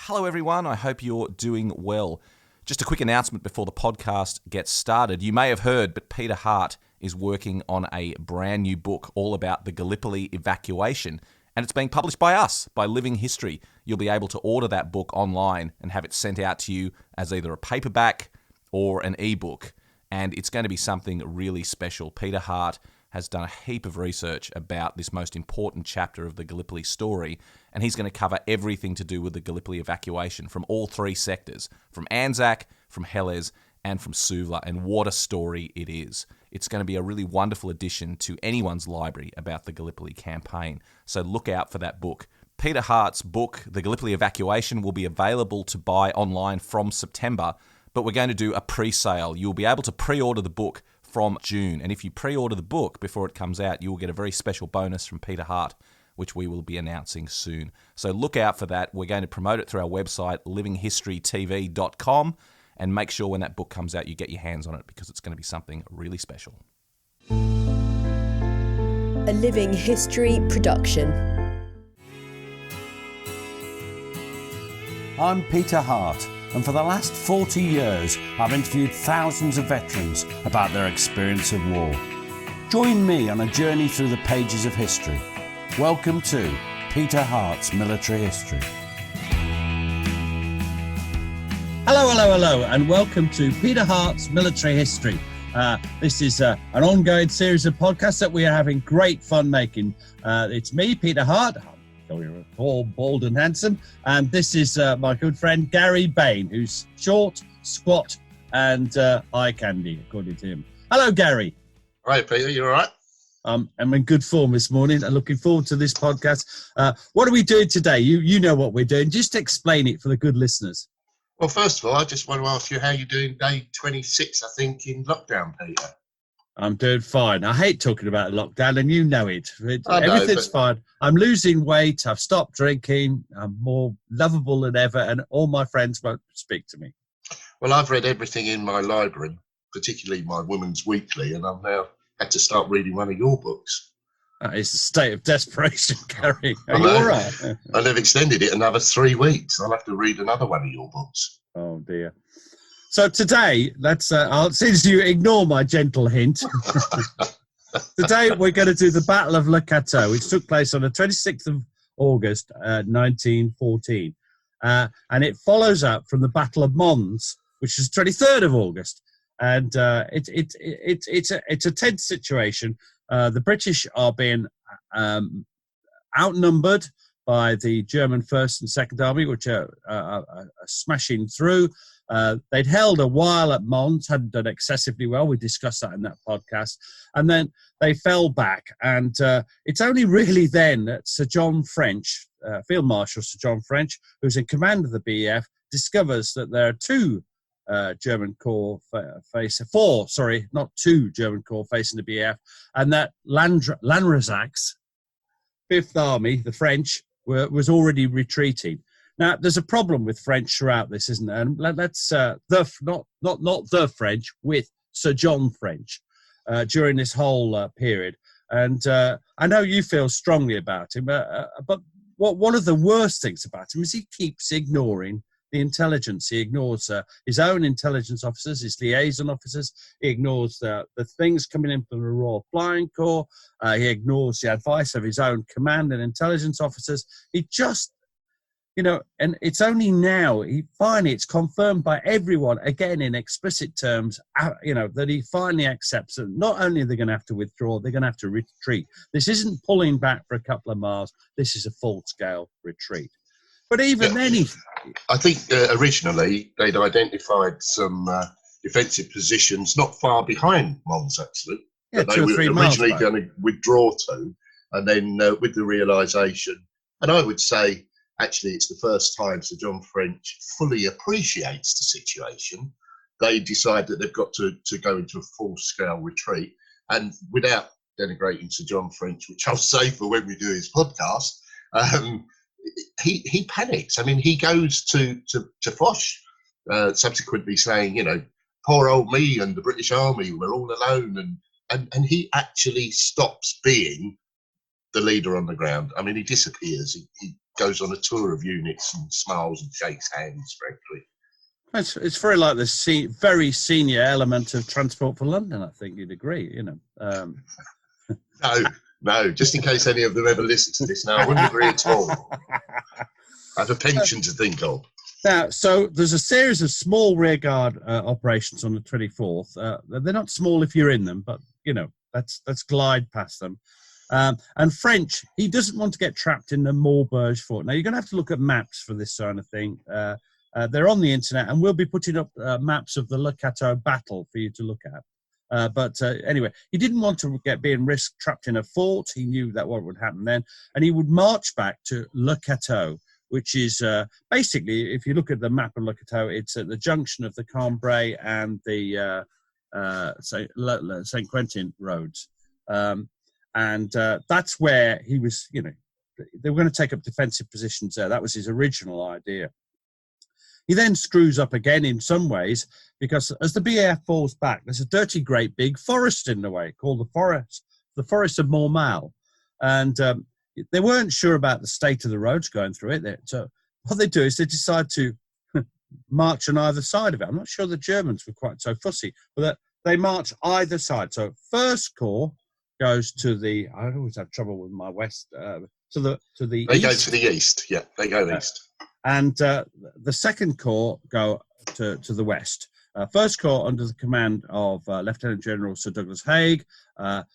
Hello everyone, I hope you're doing well. Just a quick announcement before the podcast gets started. You may have heard, but Peter Hart is working on a brand new book all about the Gallipoli evacuation, and it's being published by us, by Living History. You'll be able to order that book online and have it sent out to you as either a paperback or an ebook, and it's going to be something really special. Peter Hart has done a heap of research about this most important chapter of the Gallipoli story, and he's going to cover everything to do with the Gallipoli evacuation from all three sectors, from Anzac, from Helles, and from Suvla, and what a story it is. It's going to be a really wonderful addition to anyone's library about the Gallipoli campaign, so look out for that book. Peter Hart's book, The Gallipoli Evacuation, will be available to buy online from September, but we're going to do a pre-sale. You'll be able to pre-order the book from June, and if you pre-order the book before it comes out, you will get a very special bonus from Peter Hart, which we will be announcing soon. So look out for that. We're going to promote it through our website, livinghistorytv.com, and make sure when that book comes out, you get your hands on it, because it's going to be something really special. A Living History production. I'm Peter Hart, and for the last 40 years, I've interviewed thousands of veterans about their experience of war. Join me on a journey through the pages of history. Welcome to Peter Hart's Military History. Hello, and welcome to Peter Hart's Military History. This is an ongoing series of podcasts that we are having great fun making. It's me, Peter Hart. You're tall, bald and handsome. And this is my good friend, Gary Bain, who's short, squat, and eye candy, according to him. Hello, Gary. Hi, Peter. You all right? I'm in good form this morning. I'm looking forward to this podcast. What are we doing today? You know what we're doing. Just explain it for the good listeners. Well, first of all, I just want to ask you how you're doing day 26, I think, in lockdown, Peter. I'm doing fine. I hate talking about lockdown, and you know it. Everything's but fine. I'm losing weight. I've stopped drinking. I'm more lovable than ever, and all my friends won't speak to me. Well, I've read everything in my library, particularly my Woman's Weekly, and I've now had to start reading one of your books. That is a state of desperation, Gary. Are you all right? And they've extended it another 3 weeks. I'll have to read another one of your books. Oh, dear. So today, since you ignore my gentle hint, today we're going to do the Battle of Le Cateau, which took place on the 26th of August, 1914. And it follows up from the Battle of Mons, which is 23rd of August. And it's a tense situation. The British are being outnumbered by the German First and Second Army, which are smashing through. They'd held a while at Mons, hadn't done excessively well. We discussed that in that podcast. And then they fell back. And it's only really then that Sir John French, Field Marshal Sir John French, who's in command of the BEF, discovers that there are four German corps facing the BEF, and that Lanrezac's Fifth Army, the French, was already retreating. Now, there's a problem with French throughout this, isn't there? And let's not the French, with Sir John French during this whole period. And I know you feel strongly about him, but one of the worst things about him is he keeps ignoring the intelligence. He ignores his own intelligence officers, his liaison officers. He ignores the things coming in from the Royal Flying Corps. He ignores the advice of his own command and intelligence officers. He just, and it's only now, it's confirmed by everyone, again in explicit terms, that he finally accepts that not only are they going to have to withdraw, they're going to have to retreat. This isn't pulling back for a couple of miles. This is a full-scale retreat. But even then, I think originally they'd identified some defensive positions not far behind Mons, actually, that they were originally going to withdraw to, and then with the realisation, and I would say, actually, it's the first time Sir John French fully appreciates the situation. They decide that they've got to go into a full-scale retreat, and without denigrating Sir John French, which I'll say for when we do his podcast, he panics. I mean, he goes to Foch, subsequently saying, poor old me and the British Army, we're all alone. And he actually stops being the leader on the ground. I mean, he disappears. He goes on a tour of units and smiles and shakes hands, frankly. It's very like the very senior element of Transport for London, I think you'd agree, you know. No, just in case any of them ever listen to this now, I wouldn't agree at all. I have a pension to think of. Now, so there's a series of small rearguard operations on the 24th. They're not small if you're in them, but, you know, let's glide past them. And French, he doesn't want to get trapped in the Maubeuge fort. Now, you're going to have to look at maps for this kind of thing. They're on the internet, and we'll be putting up maps of the Le Cateau battle for you to look at. But anyway, he didn't want to be in risk trapped in a fort. He knew that what would happen then. And he would march back to Le Cateau, which is basically, if you look at the map of Le Cateau, it's at the junction of the Cambrai and the St. Quentin roads. And that's where he was, you know, they were going to take up defensive positions there. That was his original idea. He then screws up again in some ways, because as the BAF falls back, there's a dirty, great big forest in the way called the Forest of Mormal. And they weren't sure about the state of the roads going through it. So what they do is they decide to march on either side of it. I'm not sure the Germans were quite so fussy, but they march either side. So First Corps goes to the, I always have trouble with my west, to the They east. go to the east, yeah, they go east. And the Second Corps go to the west. First Corps under the command of Lieutenant General Sir Douglas Haig.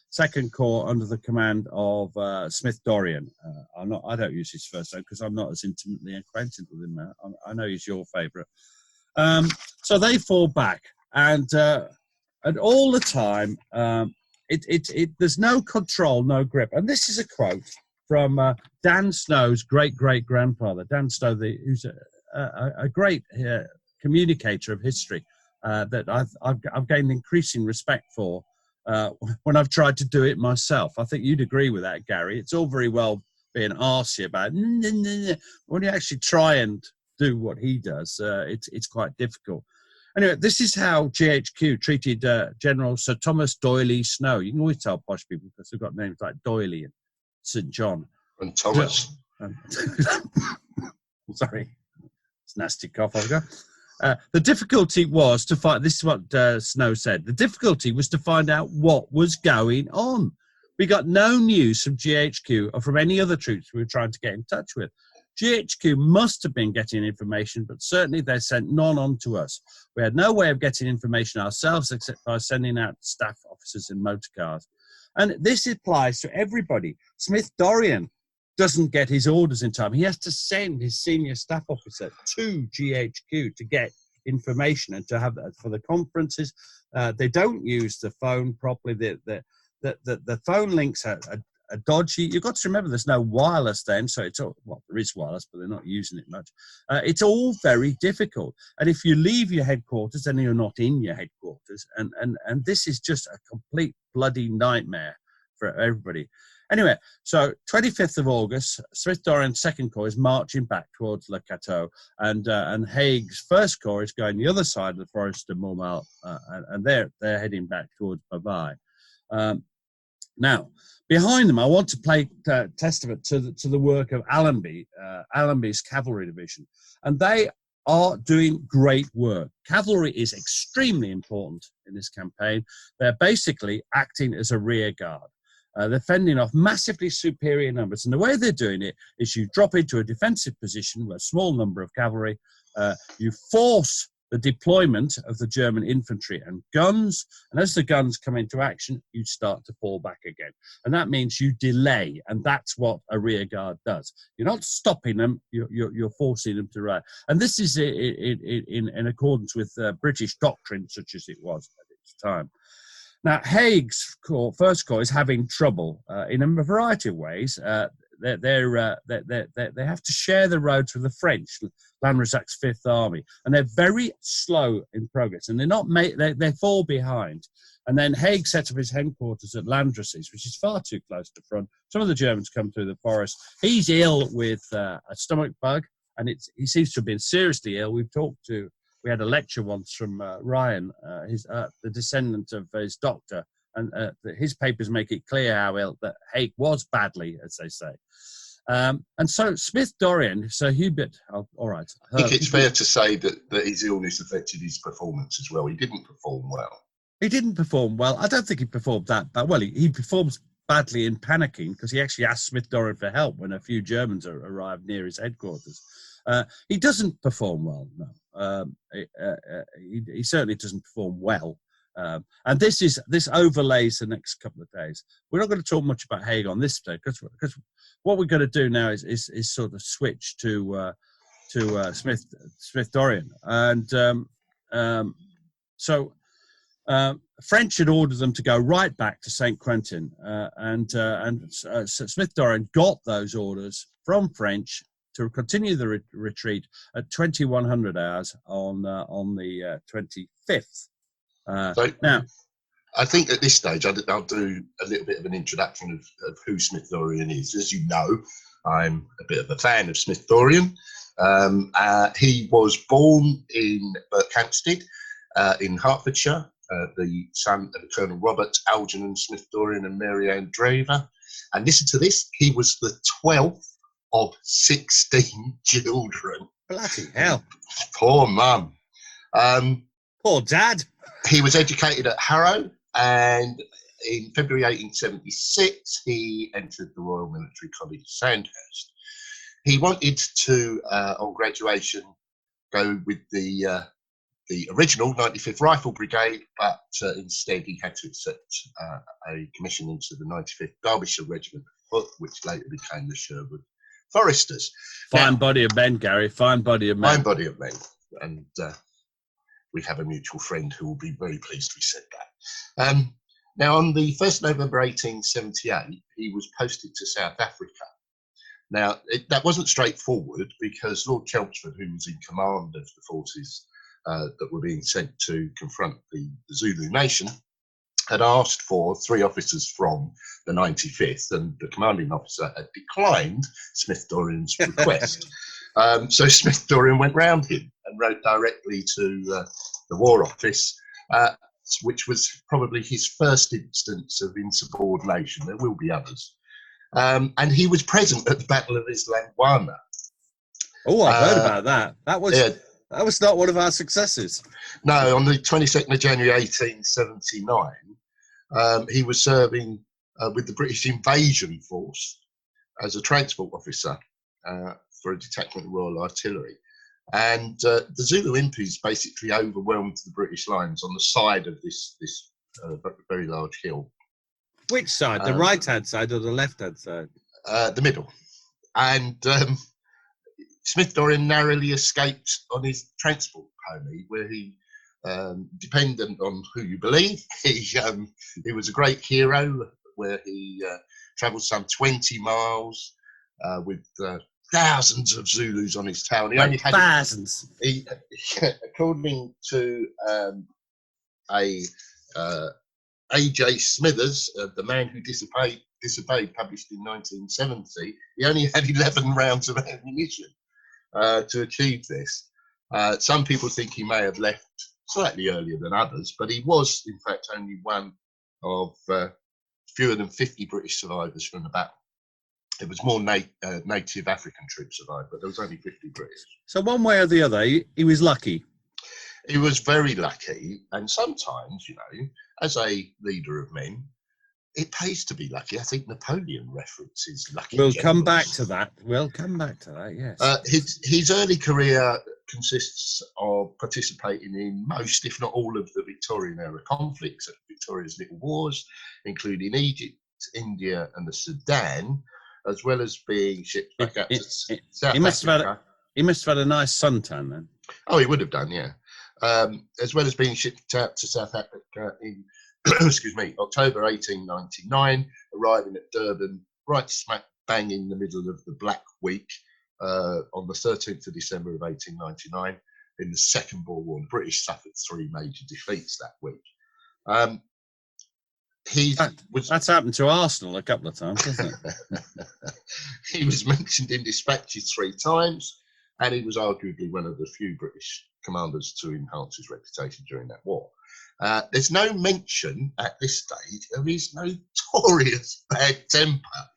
Second Corps under the command of Smith Dorrien. I don't use his first name because I'm not as intimately acquainted with him. I know he's your favourite. So they fall back, and all the time, there's no control, no grip. And this is a quote from Dan Snow's great-great-grandfather, Dan Snow, who's a great communicator of history that I've gained increasing respect for when I've tried to do it myself. I think you'd agree with that, Gary. It's all very well being arsy about it. When you actually try and do what he does, it's quite difficult. Anyway, this is how GHQ treated General Sir Thomas Doyley Snow. You can always tell posh people because they've got names like Doyley and St. John. And Thomas. Sorry, it's a nasty cough I've got. The difficulty was to find, this is what Snow said, the difficulty was to find out what was going on. We got no news from GHQ or from any other troops we were trying to get in touch with. GHQ must have been getting information, but certainly they sent none on to us. We had no way of getting information ourselves except by sending out staff officers in motor cars. And this applies to everybody. Smith Dorrien doesn't get his orders in time. He has to send his senior staff officer to GHQ to get information and to have that for the conferences. They don't use the phone properly. The phone links are dodgy. You've got to remember there's no wireless then, so it's all, well, there is wireless, but they're not using it much. It's all very difficult. And if you leave your headquarters, then you're not in your headquarters. And this is just a complete bloody nightmare for everybody. Anyway, so 25th of August, Smith Dorrien's Second Corps is marching back towards Le Cateau, and Haig's First Corps is going the other side of the Forest of Mormal, and they're heading back towards Bavai. Now, behind them, I want to play testament to the work of Allenby, Allenby's cavalry division, and they are doing great work. Cavalry is extremely important in this campaign. They're basically acting as a rear guard. They're fending off massively superior numbers, and the way they're doing it is you drop into a defensive position with a small number of cavalry, you force the deployment of the German infantry and guns, and as the guns come into action, you start to fall back again. And that means you delay, and that's what a rear guard does. You're not stopping them, you're forcing them to run. And this is in accordance with British doctrine, such as it was at its time. Now, Haig's First Corps is having trouble in a variety of ways. They have to share the roads with the French, Lannesac's Fifth Army, and they're very slow in progress, and they fall behind. And then Haig set up his headquarters at Landrecies, which is far too close to front. Some of the Germans come through the forest. He's ill with a stomach bug, and he seems to have been seriously ill. We had a lecture once from Ryan, the descendant of his doctor, and his papers make it clear how ill that Haig was badly, as they say. And so Smith-Dorrien, so Hubert, all right. I think it's fair to say that his illness affected his performance as well. He didn't perform well. He didn't perform well. I don't think he performed that bad. Well, he performs badly in panicking because he actually asked Smith-Dorrien for help when a few Germans arrived near his headquarters. He doesn't perform well, no. He certainly doesn't perform well. And this overlays the next couple of days. We're not going to talk much about Haig on this day because what we're going to do now is sort of switch to Smith-Dorrien, and so French had ordered them to go right back to St. Quentin, and Smith-Dorrien got those orders from French to continue the retreat at 2100 hours on the 25th. Now, I think at this stage I'll do a little bit of an introduction of who Smith-Dorrien is. As you know, I'm a bit of a fan of Smith-Dorrien. He was born in Berkhamsted in Hertfordshire, the son of Colonel Robert Algernon Smith-Dorrien and Mary Ann Draver. And listen to this, he was the 12th of 16 children. Bloody hell. Poor mum. Poor dad. He was educated at Harrow, and in February 1876, he entered the Royal Military College, Sandhurst. He wanted to, on graduation, go with the original 95th Rifle Brigade, but instead he had to accept a commission into the 95th Derbyshire Regiment of Foot, which later became the Sherwood Foresters. Fine body of men, Gary. Fine body of men. Fine body of men. And we have a mutual friend who will be very pleased we said that. Now, on the 1st November 1878, he was posted to South Africa. Now, that wasn't straightforward because Lord Chelmsford, who was in command of the forces that were being sent to confront the Zulu nation, had asked for 3 officers from the 95th, and the commanding officer had declined Smith-Dorrien's request. So Smith-Dorrien went round him and wrote directly to the War Office, which was probably his first instance of insubordination. There will be others. And he was present at the Battle of Islandwana. Oh, I've heard about that. That was not one of our successes. No, on the 22nd of January 1879, he was serving with the British Invasion Force as a transport officer for a detachment of Royal Artillery. And the Zulu impis basically overwhelmed the British lines on the side of this very large hill. Which side? The right-hand side or the left-hand side? The middle. And Smith-Dorrien narrowly escaped on his transport pony, where he, dependent on who you believe, he was a great hero, where he travelled some 20 miles with thousands of Zulus on his tail. And he only had thousands. According to A.J. Smithers, the man who disobeyed, published in 1970, he only had 11 rounds of ammunition to achieve this. Some people think he may have left slightly earlier than others, but he was, in fact, only one of fewer than 50 British survivors from the battle. It was more native African troops survived, but there was only 50 British. So one way or the other, he was lucky. He was very lucky, and sometimes, you know, as a leader of men, it pays to be lucky. I think Napoleon references lucky. We'll come back to that. Yes. His early career consists of participating in most, if not all, of the Victorian-era conflicts at Victoria's little wars, including Egypt, India, and the Sudan, as well as being shipped back up to South Africa. He must have had a nice suntan then. Oh, he would have done, yeah. As well as being shipped out to South Africa in, October 1899, arriving at Durban right smack bang in the middle of the Black Week on the 13th of December of 1899 in the Second Boer War. The British suffered 3 major defeats that week. That's happened to Arsenal a couple of times, hasn't it? He was mentioned in dispatches 3 times, and he was arguably one of the few British commanders to enhance his reputation during that war. There's no mention at this stage of his notorious bad temper,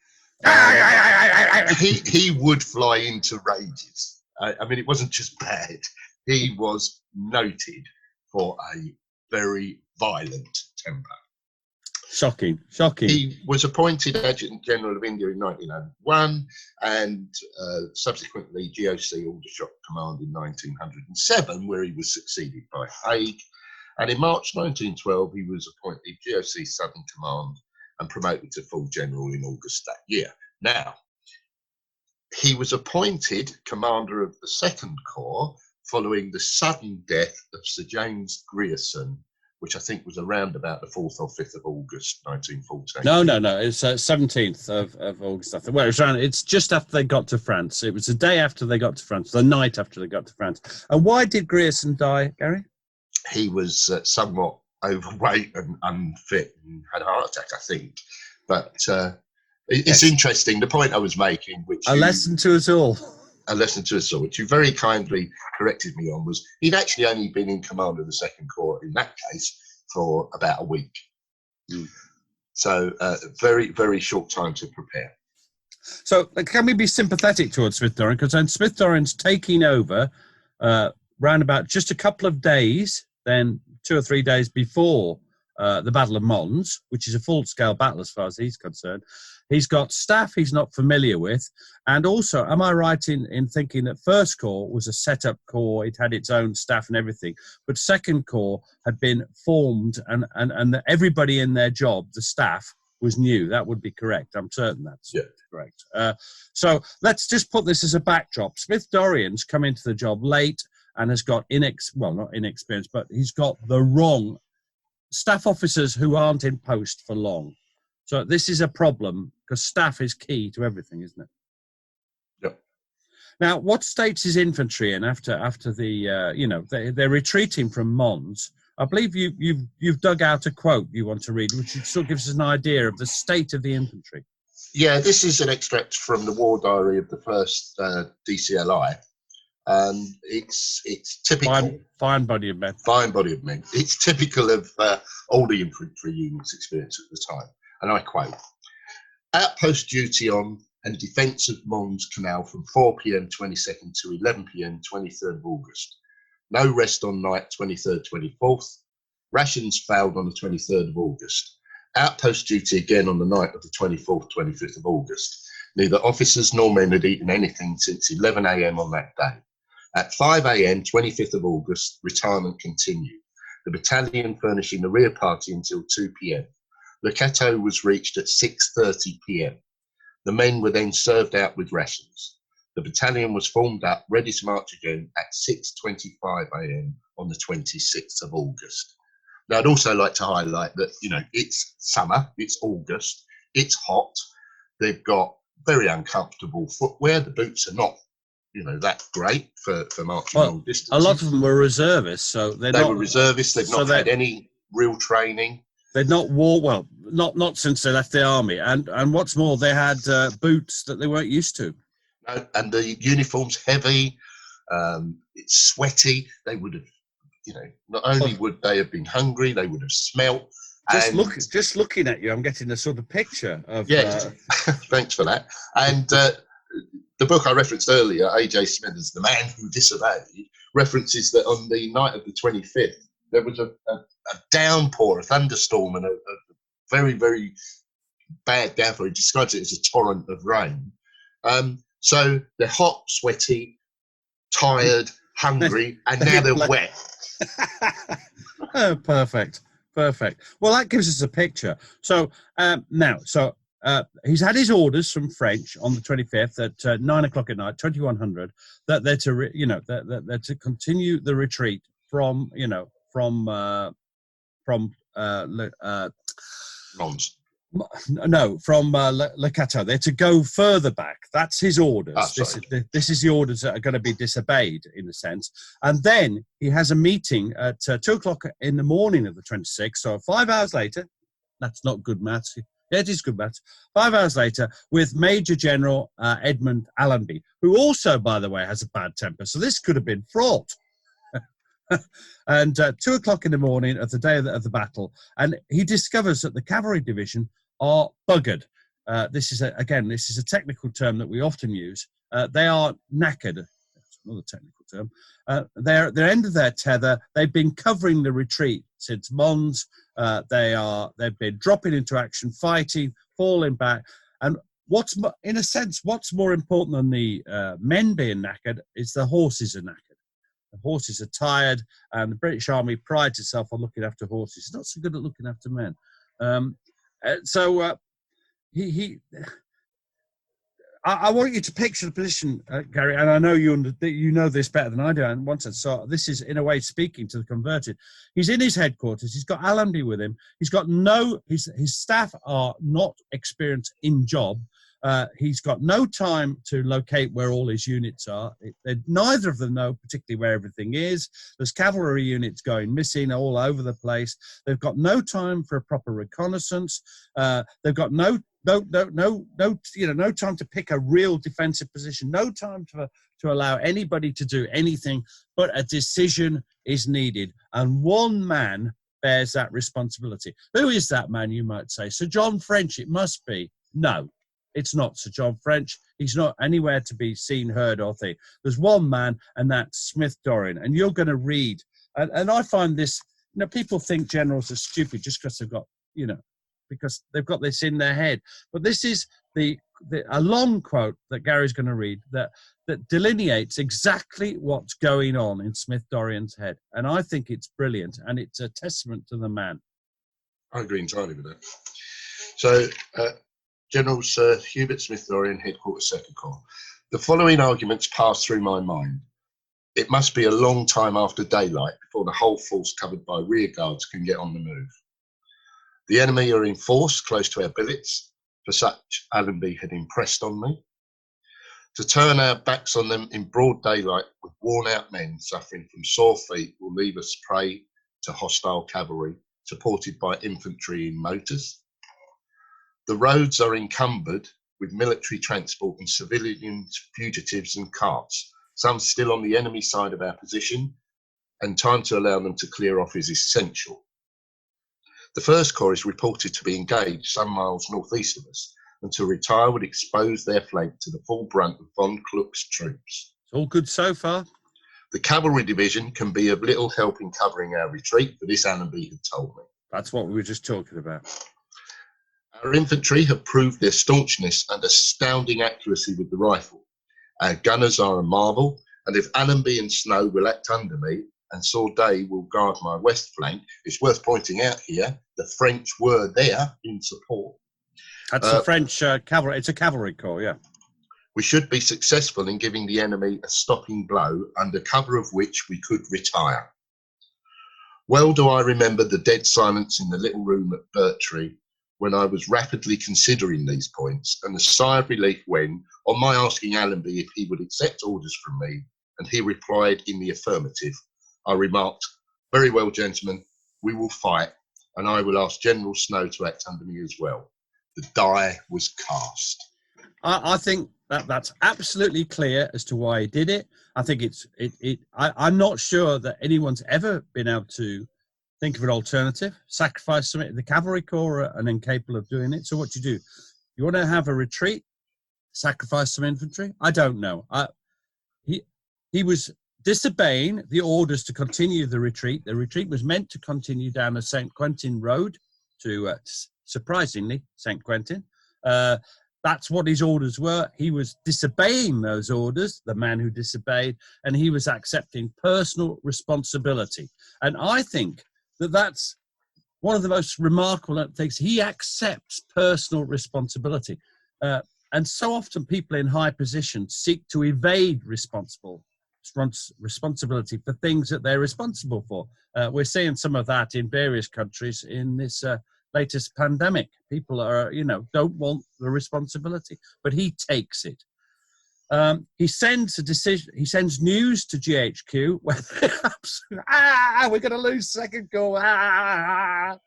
He would fly into rages. I mean, it wasn't just bad. He was noted for a very violent temper. Shocking. He was appointed Adjutant General of India in 1901 and subsequently GOC Aldershot Command in 1907, where he was succeeded by Haig. And in March 1912, he was appointed GOC Southern Command and promoted to full general in August that year. Now, he was appointed commander of the Second Corps following the sudden death of Sir James Grierson, which I think was around about the 4th or 5th of August 1914. No. It's 17th of August. I think. Well, it's just after they got to France. It was the day after they got to France, the night after they got to France. And why did Grierson die, Gary? He was somewhat overweight and unfit and had a heart attack, I think. But it's interesting, the point I was making, which a lesson to us all, which you very kindly corrected me on, was he'd actually only been in command of the Second Corps in that case for about a week. So very, very short time to prepare. So can we be sympathetic towards Smith-Dorrien? Because then Smith-Dorrien's taking over round about just a couple of days, then 2 or 3 days before the Battle of Mons, which is a full-scale battle as far as he's concerned. He's got staff he's not familiar with. And also, am I right in thinking that First Corps was a set-up corps, it had its own staff and everything, but Second Corps had been formed and everybody in their job, the staff, was new? That would be correct. I'm certain that's correct. So let's just put this as a backdrop. Smith-Dorrien's come into the job late and has got not inexperienced, but he's got the wrong staff officers who aren't in post for long. So this is a problem because staff is key to everything, isn't it? Yep. Now, what state is infantry in after the they're retreating from Mons? I believe you've dug out a quote you want to read, which sort of gives us an idea of the state of the infantry. Yeah, this is an extract from the war diary of the first DCLI. It's typical. Fine body of men. Fine body of men. It's typical of all the infantry units' experience at the time. And I quote, outpost duty on and defence of Mons Canal from 4 p.m. 22nd to 11 p.m. 23rd of August. No rest on night 23rd, 24th. Rations failed on the 23rd of August. Outpost duty again on the night of the 24th, 25th of August. Neither officers nor men had eaten anything since 11 a.m. on that day. At 5 a.m., 25th of August, retirement continued. The battalion furnishing the rear party until 2 p.m. Le Cateau was reached at 6:30 p.m. The men were then served out with rations. The battalion was formed up, ready to march again at 6:25 a.m. on the 26th of August. Now, I'd also like to highlight that, it's summer, it's August, it's hot. They've got very uncomfortable footwear. The boots are not that great for marching long distances. A lot of them were reservists, so they were reservists. They've not had any real training. They'd not not since they left the army. And what's more, they had boots that they weren't used to. And the uniform's heavy. It's sweaty. They would have, not only would they have been hungry, they would have smelt. Just looking at you, I'm getting a sort of picture of. Yeah, thanks for that. And the book I referenced earlier, A.J. Smithers, The Man Who Disobeyed, references that on the night of the 25th, there was a downpour, a thunderstorm, and a very, very bad downpour. He describes it as a torrent of rain. So they're hot, sweaty, tired, hungry, and now they're wet. Oh, perfect. Well, that gives us a picture. So he's had his orders from French on the 25th at 9 o'clock at night, 2100, that they're to continue the retreat from Mons. No, from Le Cateau. They're to go further back. That's his orders. This is the orders that are going to be disobeyed, in a sense. And then he has a meeting at 2 o'clock in the morning of the 26th. So 5 hours later, that's not good maths. Yeah, it is good maths. 5 hours later, with Major General Edmund Allenby, who also, by the way, has a bad temper. So this could have been fraught. And 2 o'clock in the morning of the day of the battle, and he discovers that the cavalry division are buggered. this is a technical term that we often use. They are knackered. That's another technical term. They're at the end of their tether. They've been covering the retreat since Mons. They've been dropping into action, fighting, falling back. And what's more important than the men being knackered is the horses are knackered. The horses are tired, and the British Army prides itself on looking after horses. It's not so good at looking after men. I want you to picture the position, Gary, and I know you know this better than I do. And once I saw this is in a way speaking to the converted. He's in his headquarters. He's got Allenby with him. He's got his staff are not experienced in job. He's got no time to locate where all his units are. Neither of them know particularly where everything is. There's cavalry units going missing all over the place. They've got no time for a proper reconnaissance. They've got no time to pick a real defensive position. No time to allow anybody to do anything. But a decision is needed, and one man bears that responsibility. Who is that man? You might say Sir John French. It must be. No. It's not Sir John French. He's not anywhere to be seen, heard, or thing. There's one man, and that's Smith Dorrien. And you're going to read. And I find this, people think generals are stupid just because because they've got this in their head. But this is a long quote that Gary's going to read that delineates exactly what's going on in Smith Dorrien's head. And I think it's brilliant, and it's a testament to the man. I agree entirely with that. So, General Sir Hubert Smith Dorrien, Headquarters 2nd Corps. The following arguments pass through my mind. It must be a long time after daylight before the whole force covered by rear guards can get on the move. The enemy are in force close to our billets, for such Allenby had impressed on me. To turn our backs on them in broad daylight with worn-out men suffering from sore feet will leave us prey to hostile cavalry, supported by infantry in motors. The roads are encumbered with military transport and civilians, fugitives and carts, some still on the enemy side of our position, and time to allow them to clear off is essential. The 1st Corps is reported to be engaged some miles northeast of us, and to retire would expose their flank to the full brunt of von Kluck's troops. It's all good so far. The cavalry division can be of little help in covering our retreat, for this Allenby had told me. That's what we were just talking about. Our infantry have proved their staunchness and astounding accuracy with the rifle. Our gunners are a marvel, and if Allenby and Snow will act under me, and Saudet will guard my west flank, it's worth pointing out here the French were there in support. That's the French cavalry. It's a cavalry corps, yeah. We should be successful in giving the enemy a stopping blow, under cover of which we could retire. Well do I remember the dead silence in the little room at Bertree when I was rapidly considering these points, and a sigh of relief when, on my asking Allenby if he would accept orders from me, and he replied in the affirmative, I remarked, "Very well, gentlemen, we will fight, and I will ask General Snow to act under me as well." The die was cast. I think that's absolutely clear as to why he did it. I think I'm not sure that anyone's ever been able to think of an alternative. Sacrifice some. The cavalry corps are incapable of doing it. So what do? You want to have a retreat? Sacrifice some infantry? I don't know. He was disobeying the orders to continue the retreat. The retreat was meant to continue down the St. Quentin road to, surprisingly, St. Quentin. That's what his orders were. He was disobeying those orders, the man who disobeyed, and he was accepting personal responsibility. And I think that's one of the most remarkable things. He accepts personal responsibility. And so often people in high positions seek to evade responsibility for things that they're responsible for. We're seeing some of that in various countries in this latest pandemic. People are, don't want the responsibility, but he takes it. He sends news to GHQ where we're going to lose 2nd Corps,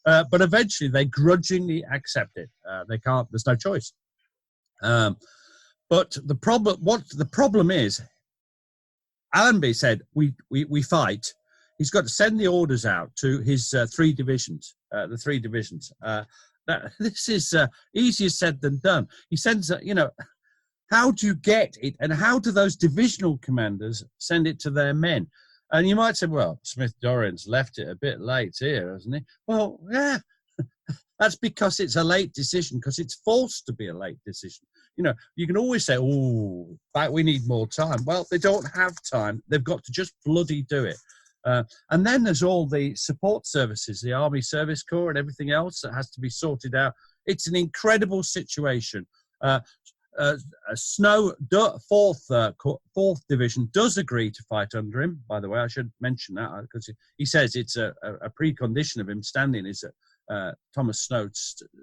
but eventually they grudgingly accept it. They can't. There's no choice. But the problem is, Allenby said we fight. He's got to send the orders out to his 3 divisions, the 3 divisions. this is easier said than done. He sends, how do you get it, and how do those divisional commanders send it to their men? And you might say, well, Smith-Dorrien's left it a bit late here, hasn't he? Well, yeah, that's because it's a late decision, because it's forced to be a late decision. You can always say, oh, we need more time. Well, they don't have time. They've got to just bloody do it. And then there's all the support services, the Army Service Corps and everything else that has to be sorted out. It's an incredible situation. Snow, 4th Division, does agree to fight under him. By the way, I should mention that, because he says it's a precondition of him standing is that Thomas Snow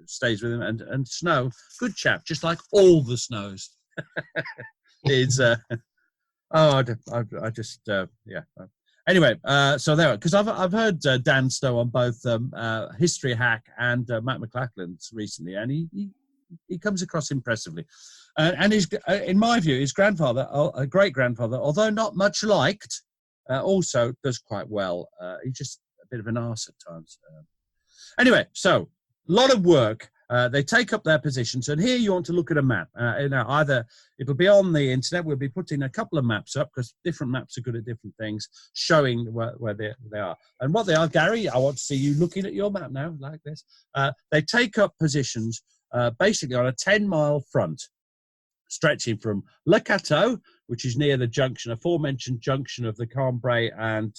stays with him. And Snow, good chap, just like all the Snows. Is Anyway, so there, because I've heard Dan Stowe on both History Hack and Matt McLachlan's recently, and he comes across impressively. And he's, in my view, his grandfather, a great grandfather, although not much liked, also does quite well. He's just a bit of an arse at times. Anyway, so a lot of work. They take up their positions, and here you want to look at a map. Either it'll be on the internet. We'll be putting a couple of maps up, because different maps are good at different things, showing where they are and what they are. Gary, I want to see you looking at your map now, like this. They take up positions basically on a 10-mile front, stretching from Le Cateau, which is near the junction, aforementioned junction of the Cambrai and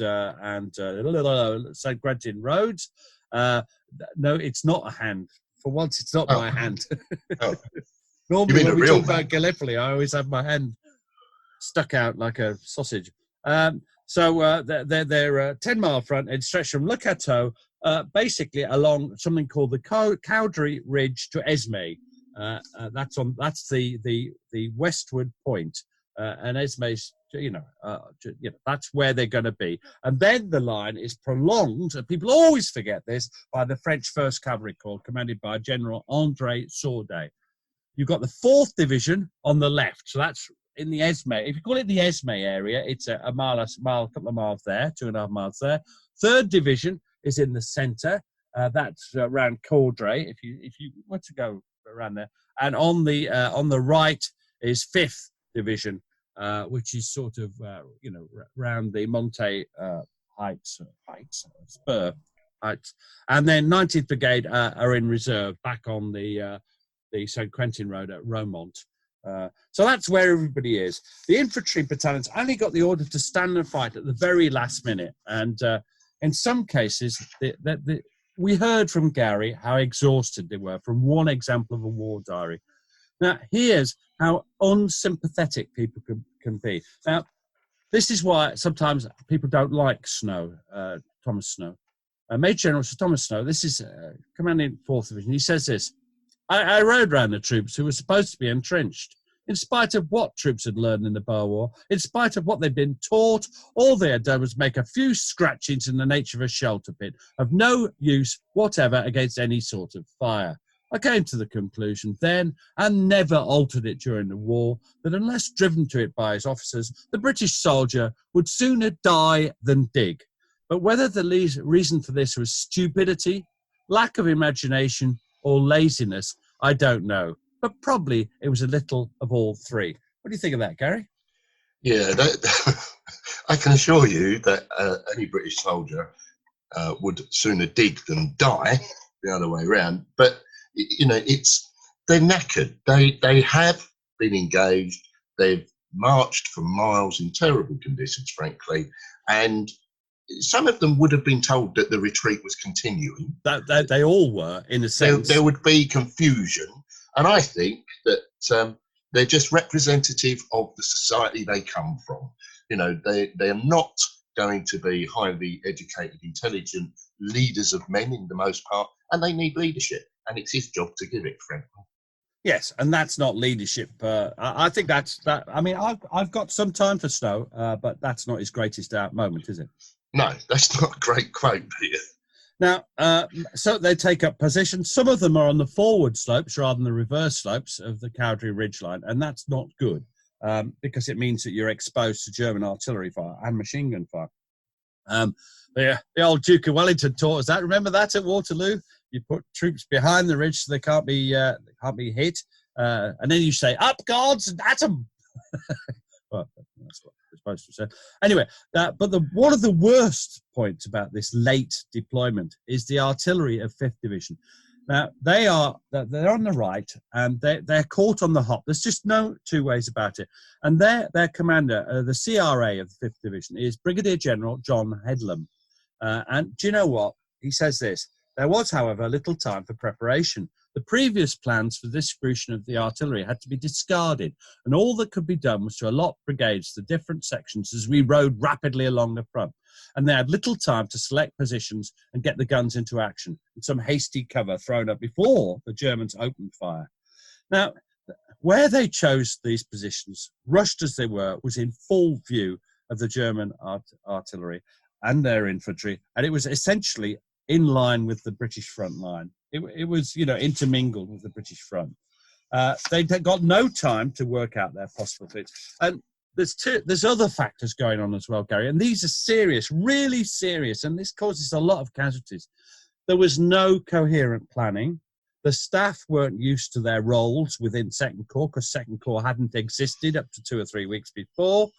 St. Quentin roads. No, it's not a hand. For once, it's not my hand. Normally, when we talk about Gallipoli, I always have my hand stuck out like a sausage. So they're 10-mile front and stretch from Le Cateau, basically along something called the Cowdrey Ridge to Esme. That's the westward point, and Esme's, that's where they're going to be. And then the line is prolonged, and people always forget this, by the French 1st Cavalry Corps, commanded by General André Sordet. You've got the 4th Division on the left, so that's in the Esme. If you call it the Esme area, it's a couple of miles there, 2.5 miles there. 3rd Division is in the centre. That's around Cordray, if you want to go around there. And on the right is 5th Division, which is sort of, round the Monte Spur Heights. And then 19th Brigade are in reserve back on the St. Quentin Road at Romont. So that's where everybody is. The infantry battalions only got the order to stand and fight at the very last minute. And in some cases, we heard from Gary how exhausted they were from one example of a war diary. Now, here's how unsympathetic people can be. Now, this is why sometimes people don't like Snow, Thomas Snow. Major General Sir Thomas Snow, this is commanding 4th Division. He says this: I rode round the troops who were supposed to be entrenched. In spite of what troops had learned in the Boer War, in spite of what they'd been taught, all they had done was make a few scratchings in the nature of a shelter pit, of no use whatever against any sort of fire. I came to the conclusion then, and never altered it during the war, that unless driven to it by his officers, the British soldier would sooner die than dig. But whether the reason for this was stupidity, lack of imagination, or laziness, I don't know. But probably it was a little of all three. What do you think of that, Gary? Yeah, I can assure you that any British soldier would sooner dig than die, the other way around. But they're knackered. They have been engaged. They've marched for miles in terrible conditions, frankly, and some of them would have been told that the retreat was continuing. That they all were, in a sense. There would be confusion, and I think that they're just representative of the society they come from. They are not going to be highly educated, intelligent leaders of men in the most part, and they need leadership, and it's his job to give it, frankly. Yes, and that's not leadership. I think that's that. I mean, I've got some time for Snow, but that's not his greatest moment, is it? No, that's not a great quote, Peter. Now, so they take up positions. Some of them are on the forward slopes rather than the reverse slopes of the Cowdrey Ridgeline, and that's not good because it means that you're exposed to German artillery fire and machine gun fire. The old Duke of Wellington taught us that. Remember that at Waterloo? You put troops behind the ridge so they can't be hit, and then you say, "Up, guards, and at 'em." Well, that's what we're supposed to say. Anyway, but one of the worst points about this late deployment is the artillery of 5th Division. Now, they're on the right, and they're caught on the hop. There's just no two ways about it. And their commander, the CRA of the 5th Division, is Brigadier General John Headlam. And do you know what? He says this: there was, however, little time for preparation. The previous plans for distribution of the artillery had to be discarded, and all that could be done was to allot brigades to different sections as we rode rapidly along the front. And they had little time to select positions and get the guns into action, and some hasty cover thrown up before the Germans opened fire. Now, where they chose these positions, rushed as they were, was in full view of the German artillery and their infantry, and it was essentially in line with the British front line. It was, intermingled with the British front. They got no time to work out their possible fits. And there's other factors going on as well, Gary, and these are serious, really serious, and this causes a lot of casualties. There was no coherent planning. The staff weren't used to their roles within Second Corps, because Second Corps hadn't existed up to 2 or 3 weeks before.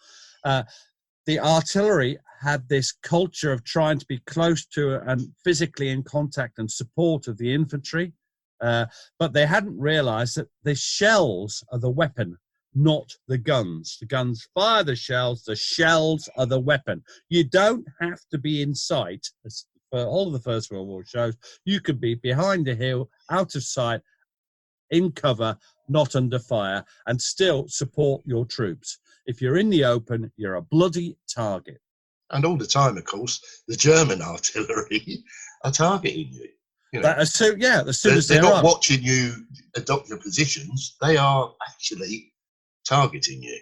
The artillery had this culture of trying to be close to and physically in contact and support of the infantry, but they hadn't realised that the shells are the weapon, not the guns. The guns fire the shells are the weapon. You don't have to be in sight. For all of the First World War shows, you could be behind a hill, out of sight, in cover, not under fire, and still support your troops. If you're in the open, you're a bloody target. And all the time, of course, the German artillery are targeting you. As soon as they're not watching you adopt your positions, they are actually targeting you.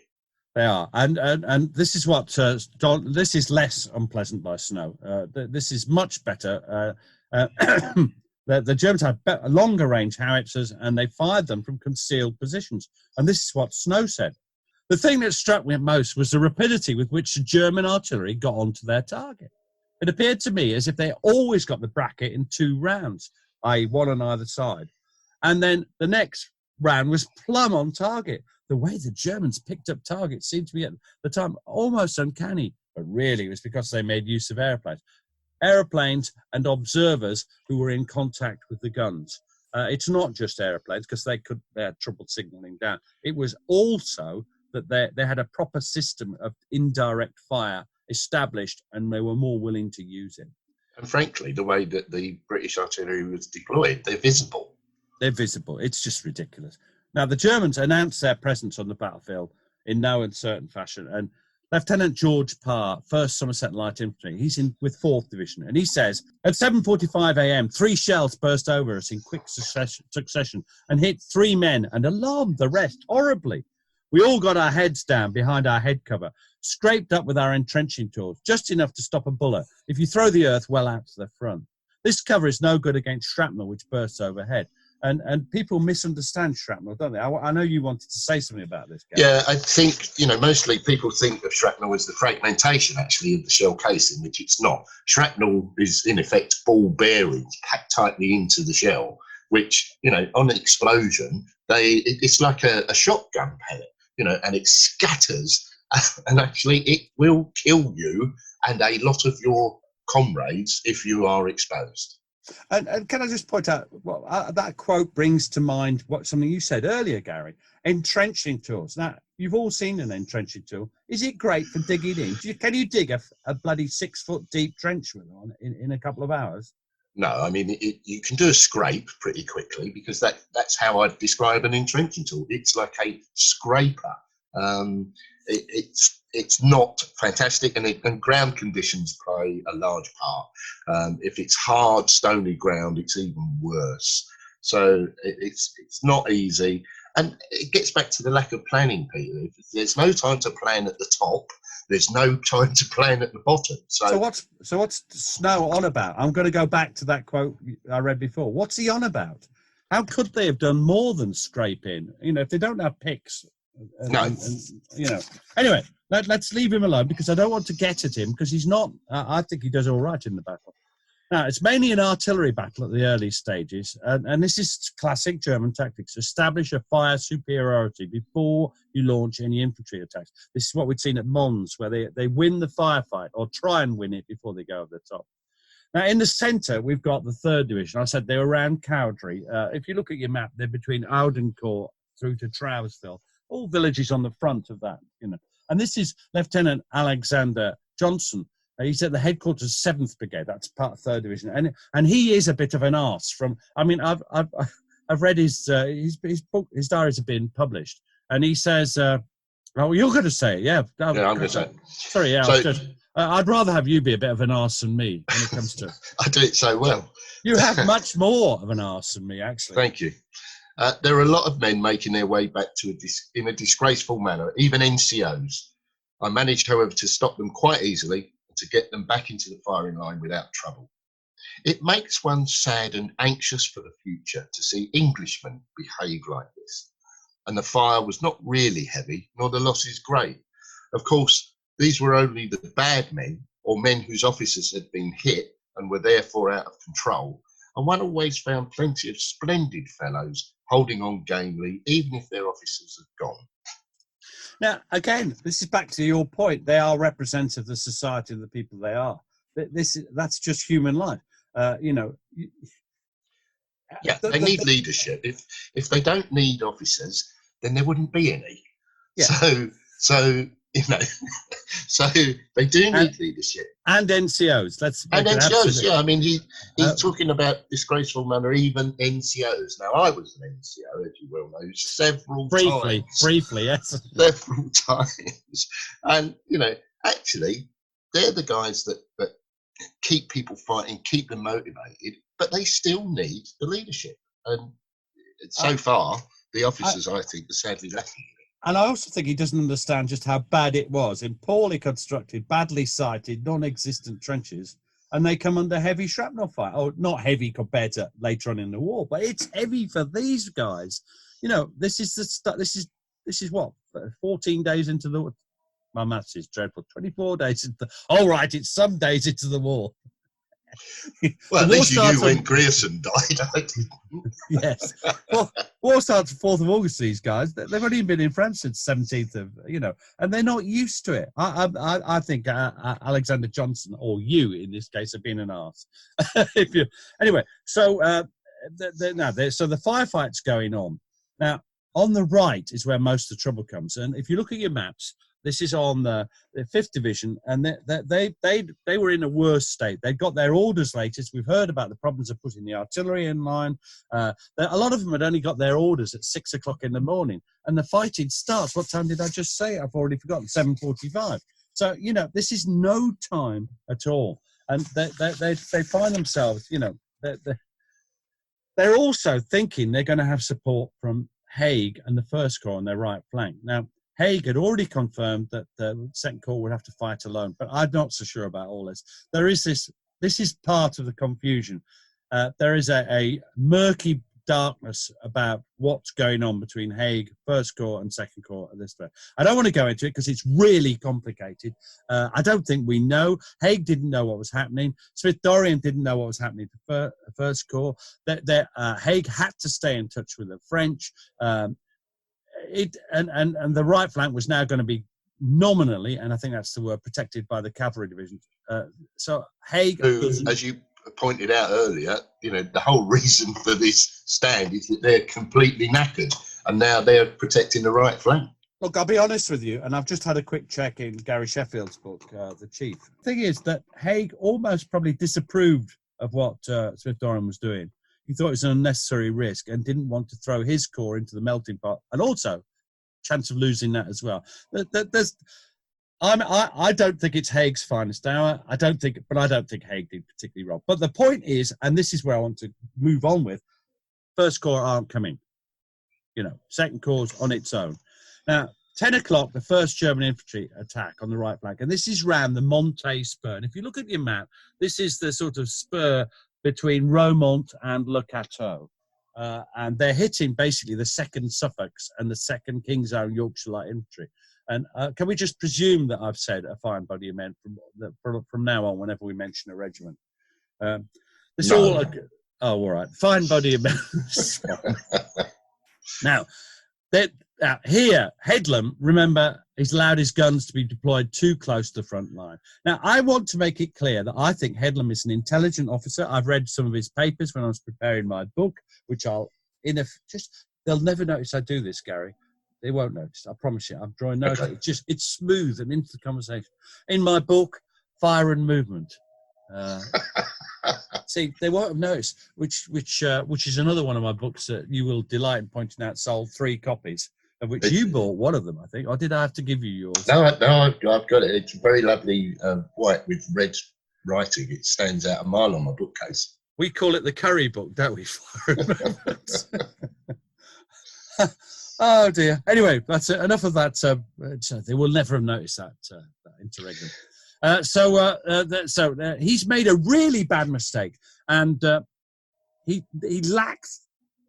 They are, and this is what Don. This is less unpleasant by snow. This is much better. The Germans had longer range howitzers, and they fired them from concealed positions. And this is what Snow said. The thing that struck me most was the rapidity with which the German artillery got onto their target. It appeared to me as if they always got the bracket in 2 rounds, i.e. one on either side. And then the next round was plumb on target. The way the Germans picked up targets seemed to be at the time almost uncanny, but really it was because they made use of aeroplanes and observers who were in contact with the guns. It's not just aeroplanes, because they had trouble signalling down. It was also that they had a proper system of indirect fire established, and they were more willing to use it. And frankly, the way that the British artillery was deployed, they're visible. They're visible. It's just ridiculous. Now, the Germans announced their presence on the battlefield in no uncertain fashion, and Lieutenant George Parr, 1st Somerset Light Infantry, he's in with 4th Division, and he says, at 7:45 a.m., 3 shells burst over us in quick succession and hit 3 men and alarmed the rest horribly. We all got our heads down behind our head cover, scraped up with our entrenching tools, just enough to stop a bullet if you throw the earth well out to the front. This cover is no good against shrapnel, which bursts overhead. And people misunderstand shrapnel, don't they? I know you wanted to say something about this, Gary. Yeah, I think, mostly people think of shrapnel as the fragmentation, actually, of the shell casing, which it's not. Shrapnel is, in effect, ball bearings packed tightly into the shell, which, on an explosion, it's like a shotgun pellet, and it scatters, and actually it will kill you and a lot of your comrades if you are exposed. And can I just point out, that quote brings to mind something you said earlier, Gary, entrenching tools. Now, you've all seen an entrenching tool. Is it great for digging in? Can you dig a bloody 6-foot deep trench with one in a couple of hours? No, I mean, you can do a scrape pretty quickly, because that's how I'd describe an entrenching tool. It's like a scraper. It's not fantastic, and ground conditions play a large part. If it's hard, stony ground, it's even worse. So it's not easy, and it gets back to the lack of planning, Peter. If there's no time to plan at the top, there's no time to plan at the bottom. So what's Snow on about? I'm going to go back to that quote I read before. What's he on about? How could they have done more than scrape in? If they don't have picks. Anyway, let's leave him alone, because I don't want to get at him, because he's not. I think he does all right in the battle. Now, it's mainly an artillery battle at the early stages, and this is classic German tactics. Establish a fire superiority before you launch any infantry attacks. This is what we'd seen at Mons, where they win the firefight, or try and win it before they go over the top. Now, in the centre, we've got the 3rd Division. I said they're around Cowdrey. If you look at your map, they're between Oudencourt through to Trousville, all villages on the front of that, you know. And this is Lieutenant Alexander Johnson. He's at the headquarters 7th Brigade. That's part of 3rd Division, and he is a bit of an arse. I've read his book. His diaries have been published, and he says, "Oh, you're going to say it, yeah." Yeah, I'm going to say it. Sorry, yeah. So, I'd rather have you be a bit of an arse than me when it comes to. I do it so well. You have much more of an arse than me, actually. Thank you. There are a lot of men making their way back in a disgraceful manner, even NCOs. I managed, however, to stop them quite easily, to get them back into the firing line without trouble. It makes one sad and anxious for the future to see Englishmen behave like this. And the fire was not really heavy, nor the losses great. Of course, these were only the bad men, or men whose officers had been hit and were therefore out of control. And one always found plenty of splendid fellows holding on gamely, even if their officers had gone. Now, again, this is back to your point. They are representative of the society and the people they are. That's just human life. You know. Yeah, they need leadership. If they don't need officers, then there wouldn't be any. Yeah. So you know, so they do need leadership. And NCOs. And NCOs, yeah. I mean, he's talking about disgraceful manner, even NCOs. Now, I was an NCO, as you well know, several times. Briefly, yes. Several times. And, you know, actually, they're the guys that keep people fighting, keep them motivated, but they still need the leadership. And so far, the officers, I think, are sadly lacking. And I also think he doesn't understand just how bad it was in poorly constructed, badly sited, non-existent trenches, and they come under heavy shrapnel fire. Oh, not heavy compared to later on in the war, but it's heavy for these guys. You know, this is what 14 days into the. My maths is dreadful. 24 days into. All right, it's some days into the war. Well, at least you knew when Grierson died. I didn't. Yes. Well, war starts 4th of August, these guys. They've only been in France since 17th of, you know, and they're not used to it. I think Alexander Johnson, or you in this case, have been an arse. Anyway, so so the firefights going on. Now, on the right is where most of the trouble comes. And if you look at your maps, this is on the 5th Division, and they were in a worse state. They got their orders late, as we've heard about the problems of putting the artillery in line. A lot of them had only got their orders at 6 o'clock in the morning, and the fighting starts. What time did I just say? I've already forgotten. 7:45. So, you know, this is no time at all, and they find themselves, you know, they're also thinking they're going to have support from Haig and the First Corps on their right flank. Now, Haig had already confirmed that the Second Corps would have to fight alone, but I'm not so sure about all this. There is this is part of the confusion. There is a murky darkness about what's going on between Haig, First Corps and Second Corps at this point. I don't want to go into it because it's really complicated. I don't think we know. Haig didn't know what was happening. Dorrien didn't know what was happening to First Corps. Haig had to stay in touch with the French. And the right flank was now going to be nominally, and I think that's the word, protected by the cavalry division. So Haig, as you pointed out earlier, you know, the whole reason for this stand is that they're completely knackered, and now they're protecting the right flank. Look, I'll be honest with you, and I've just had a quick check in Gary Sheffield's book, The Chief. The thing is that Haig almost probably disapproved of what Smith-Dorrien was doing. He thought it was an unnecessary risk and didn't want to throw his corps into the melting pot, and also chance of losing that as well. I don't think it's Haig's finest hour. I don't think Haig did particularly wrong. But the point is, and this is where I want to move on with, First Corps aren't coming. You know, Second Corps on its own. Now, 10 o'clock, the first German infantry attack on the right flank, and this is round the Monte Spur. And if you look at your map, this is the sort of spur between Romont and Le Cateau. And they're hitting basically the 2nd Suffolks and the 2nd King's Own Yorkshire Light Infantry. And can we just presume that I've said a fine body of men from now on whenever we mention a regiment? This No. All right. Fine body of men. Now, here, Headlam, remember, he's allowed his guns to be deployed too close to the front line. Now, I want to make it clear that I think Headlam is an intelligent officer. I've read some of his papers when I was preparing my book, which they'll never notice I do this, Gary. They won't notice. I promise you. I'm drawing notes. Okay. It's smooth and into the conversation. In my book, Fire and Movement. See, they won't have noticed, which is another one of my books that you will delight in pointing out. Sold 3 copies, of which you bought one of them, I think. Or did I have to give you yours? No, I've got it. It's very lovely white with red writing. It stands out a mile on my bookcase. We call it the curry book, don't we? Oh dear. Anyway, that's enough of that. They will never have noticed that interregnum. So he's made a really bad mistake, and he lacks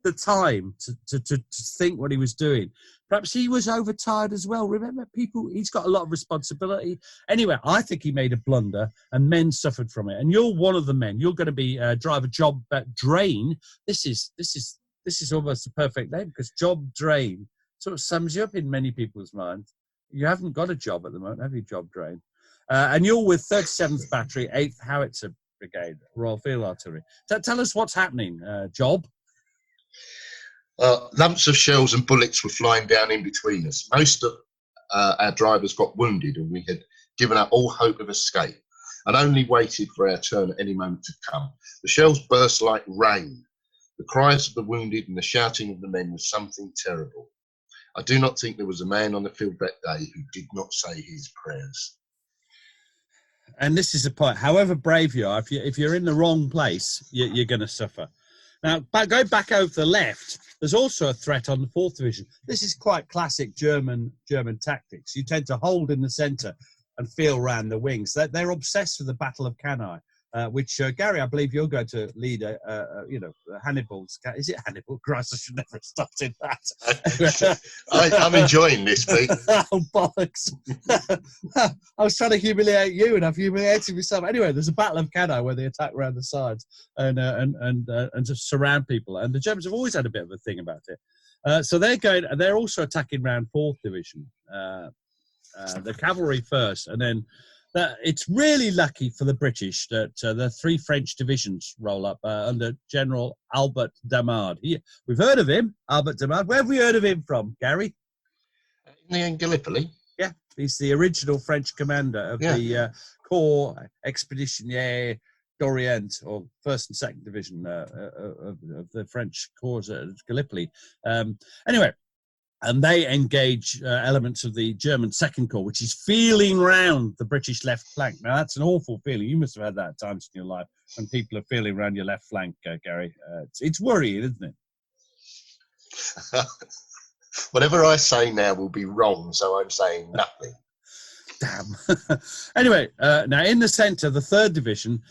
the time to think what he was doing. Perhaps he was overtired as well. Remember, he's got a lot of responsibility. Anyway, I think he made a blunder, and men suffered from it. And you're one of the men. You're going to be drive a job drain. This is almost a perfect name, because job drain sort of sums you up in many people's minds. You haven't got a job at the moment, have you, job drain? And you're with 37th Battery, 8th Howitzer Brigade, Royal Field Artillery. Tell us what's happening, Job. Lumps of shells and bullets were flying down in between us. Most of our drivers got wounded, and we had given up all hope of escape and only waited for our turn at any moment to come. The shells burst like rain. The cries of the wounded and the shouting of the men was something terrible. I do not think there was a man on the field that day who did not say his prayers. And this is the point. However brave you are, if you're in the wrong place, you're going to suffer. Now, go back over the left. There's also a threat on the 4th Division. This is quite classic German tactics. You tend to hold in the centre and feel round the wings. They're obsessed with the Battle of Cannae, which, Gary, I believe you're going to lead Hannibal's. Is it Hannibal? Christ, I should never have started that. I'm enjoying this, Pete. Oh, bollocks. I was trying to humiliate you, and I've humiliated myself. Anyway, there's a Battle of Cannae where they attack around the sides and just surround people. And the Germans have always had a bit of a thing about it. So they're also attacking around 4th Division. The cavalry first, and then it's really lucky for the British that the 3 French divisions roll up under General Albert Damard. We've heard of him, Albert Damard. Where have we heard of him from, Gary? In Gallipoli. Yeah, he's the original French commander of the Corps Expeditionnaire d'Orient, or 1st and 2nd Division of the French Corps at Gallipoli. Anyway. And they engage elements of the German Second Corps, which is feeling round the British left flank. Now, that's an awful feeling. You must have had that at times in your life, when people are feeling around your left flank, Gary. It's worrying, isn't it? Whatever I say now will be wrong, so I'm saying nothing. Damn. Anyway, now in the centre, the 3rd Division,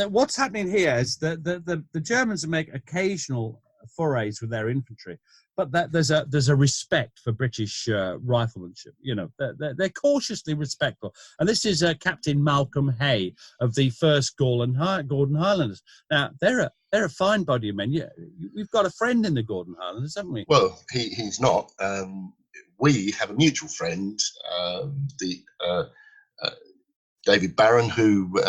what's happening here is that the Germans make occasional forays with their infantry, but there's a respect for British riflemanship. You know, they're cautiously respectful. And this is Captain Malcolm Hay of the 1st Gordon Highlanders. Now, they're a fine body of men. Yeah, we've got a friend in the Gordon Highlanders, haven't we? Well, he's not. We have a mutual friend, David Barron, who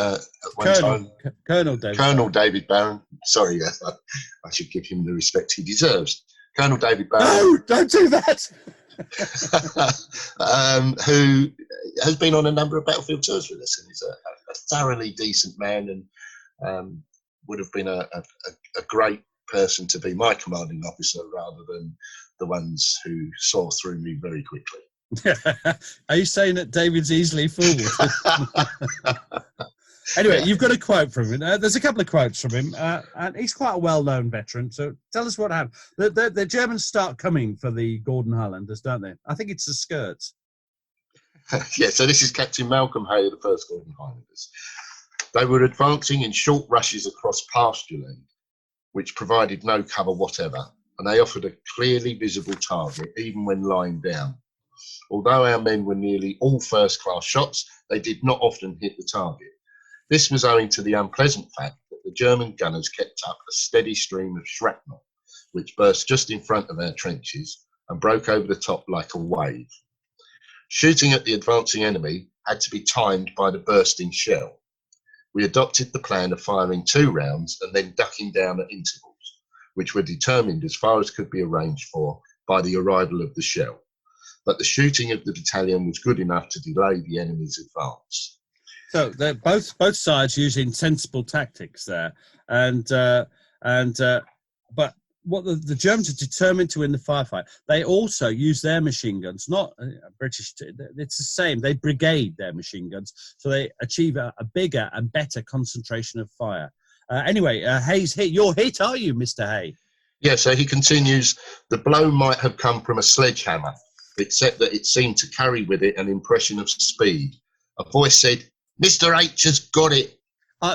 Colonel David Barron. Sorry, I should give him the respect he deserves. Colonel David Barron. No, don't do that. Who has been on a number of battlefield tours with us, and is a thoroughly decent man, and would have been a great person to be my commanding officer rather than the ones who saw through me very quickly. Are you saying that David's easily fooled? Anyway, you've got a quote from him. There's a couple of quotes from him, and he's quite a well-known veteran. So tell us what happened. The Germans start coming for the Gordon Highlanders, don't they? I think it's the skirts. Yeah, so this is Captain Malcolm Hay of the 1st Gordon Highlanders. They were advancing in short rushes across pasture land, which provided no cover whatever, and they offered a clearly visible target, even when lying down. Although our men were nearly all first-class shots, they did not often hit the target. This was owing to the unpleasant fact that the German gunners kept up a steady stream of shrapnel, which burst just in front of our trenches and broke over the top like a wave. Shooting at the advancing enemy had to be timed by the bursting shell. We adopted the plan of firing 2 rounds and then ducking down at intervals, which were determined as far as could be arranged for by the arrival of the shell. But the shooting of the battalion was good enough to delay the enemy's advance. So they're both sides using sensible tactics there, but what the Germans are determined to win the firefight. They also use their machine guns, not British. It's the same. They brigade their machine guns, so they achieve a bigger and better concentration of fire. Anyway, Hay's hit. You're hit, are you, Mr. Hay? Yeah. So he continues. The blow might have come from a sledgehammer, except that it seemed to carry with it an impression of speed. A voice said, "Mr. H has got it."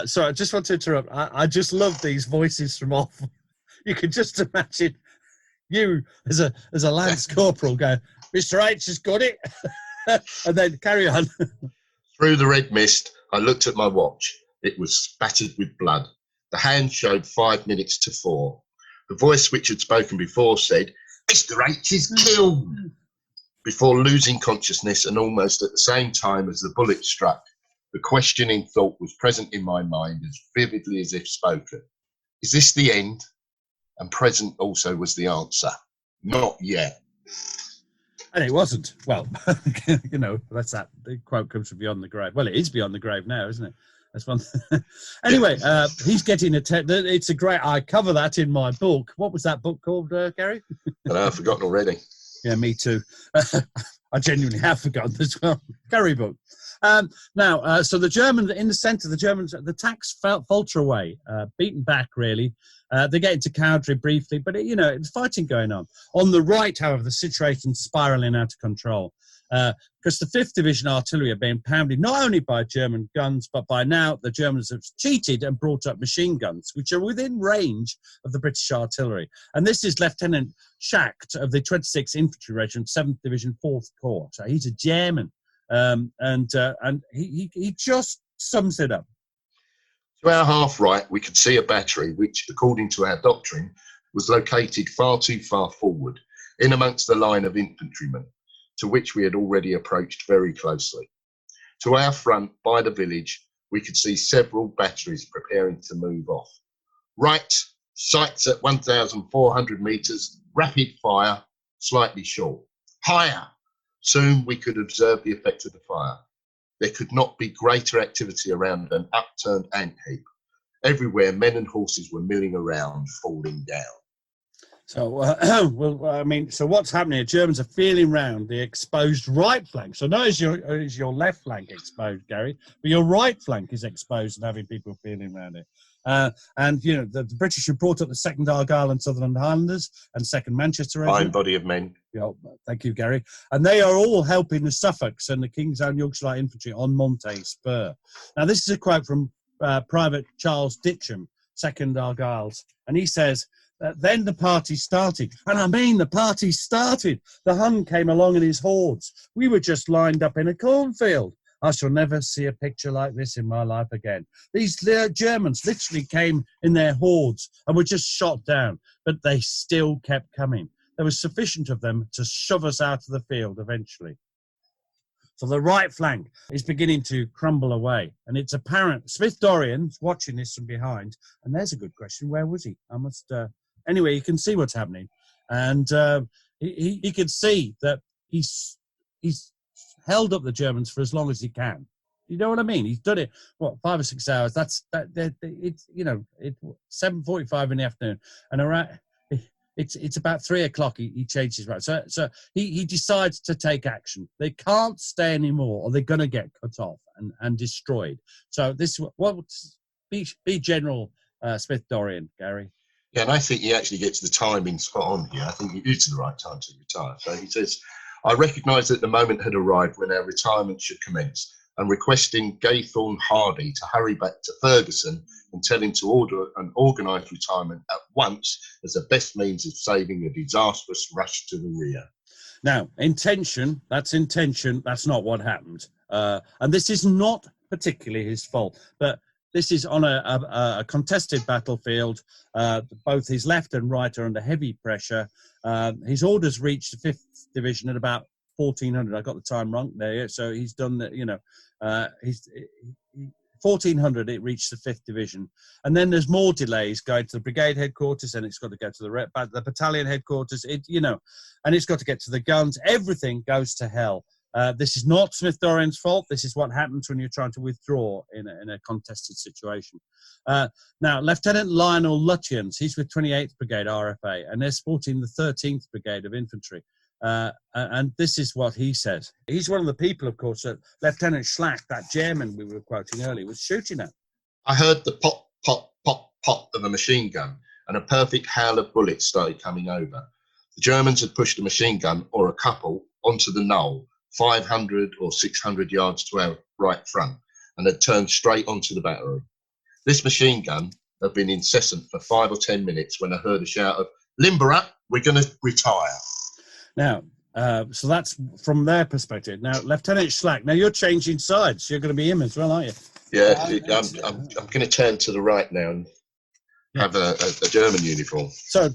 Sorry, I just want to interrupt. I just love these voices from off. You can just imagine you as a Lance Corporal going, "Mr. H has got it," and then carry on. Through the red mist, I looked at my watch. It was spattered with blood. The hand showed 5 minutes to 4. The voice which had spoken before said, "Mr. H is killed," before losing consciousness, and almost at the same time as the bullet struck, the questioning thought was present in my mind as vividly as if spoken. Is this the end? And present also was the answer. Not yet. And it wasn't. Well, that's that. The quote comes from beyond the grave. Well, it is beyond the grave now, isn't it? That's one. Anyway, he's getting it's a great. I cover that in my book. What was that book called, Gary? I've forgotten already. Yeah, me too. I genuinely have forgotten as well. Gary book. Now, so the Germans in the centre, the attacks falter away, beaten back really. They get into country briefly, but it's fighting going on. On the right, however, the situation's spiralling out of control because the 5th Division artillery are being pounded not only by German guns, but by now the Germans have cheated and brought up machine guns, which are within range of the British artillery. And this is Lieutenant Schacht of the 26th Infantry Regiment, 7th Division, 4th Corps. So he's a German. And he just sums it up. To our half right, we could see a battery which, according to our doctrine, was located far too far forward, in amongst the line of infantrymen, to which we had already approached very closely. To our front, by the village, we could see several batteries preparing to move off. Right, sights at 1,400 metres, rapid fire, slightly short. Higher! Soon we could observe the effect of the fire. There could not be greater activity around an upturned ant heap. Everywhere, men and horses were milling around, falling down. So, so what's happening? The Germans are feeling round the exposed right flank. So not is your left flank exposed, Gary, but your right flank is exposed and having people feeling around it. The British have brought up the 2nd Argyll and Sutherland Highlanders and 2nd Manchester Regiment. Fine body of men. Yeah, thank you, Gary. And they are all helping the Suffolks and the King's Own Yorkshire Light Infantry on Monte Spur. Now, this is a quote from Private Charles Ditcham, 2nd Argylls, and he says, then the party started. And I mean, the party started. The Hun came along in his hordes. We were just lined up in a cornfield. I shall never see a picture like this in my life again. These Germans literally came in their hordes and were just shot down, but they still kept coming. There was sufficient of them to shove us out of the field eventually. So the right flank is beginning to crumble away, and it's apparent. Smith Dorrien's watching this from behind, and there's a good question. Where was he? Anyway, you can see what's happening, and he can see that he's held up the Germans for as long as he can. You know what I mean? He's done it, 5 or 6 hours. It's 7:45 in the afternoon, and around it's about 3 o'clock. He changes right. So he decides to take action. They can't stay anymore, or they're going to get cut off and destroyed. So this be General Smith Dorrien, Gary. Yeah, and I think he actually gets the timing spot on here. I think it is the right time to retire. So he says, I recognise that the moment had arrived when our retirement should commence, and requesting Gaythorne Hardy to hurry back to Ferguson and tell him to order an organised retirement at once as the best means of saving a disastrous rush to the rear. Now, intention, that's not what happened. And this is not particularly his fault, but This is on a contested battlefield. Both his left and right are under heavy pressure. His orders reached the 5th Division at about 1400. I got the time wrong there, so he's done that. 1400 it reached the 5th Division, and then there's more delays going to the brigade headquarters, and it's got to go to the battalion headquarters. And it's got to get to the guns. Everything goes to hell. This is not Smith Dorrien's fault. This is what happens when you're trying to withdraw in a contested situation. Now, Lieutenant Lionel Lutyens, he's with 28th Brigade RFA, and they're supporting the 13th Brigade of Infantry. And this is what he says. He's one of the people, of course, that Lieutenant Schlack, that German we were quoting earlier, was shooting at. I heard the pop, pop, pop, pop of a machine gun, and a perfect hail of bullets started coming over. The Germans had pushed a machine gun, or a couple, onto the knoll, 500 or 600 yards to our right front, and had turned straight onto the battery. This machine gun had been incessant for 5 or 10 minutes when I heard a shout of, "Limber up, we're going to retire." Now, so that's from their perspective. Now, Lieutenant Schlack, now you're changing sides. You're going to be him as well, aren't you? Yeah, I'm going to turn to the right now and have a German uniform. So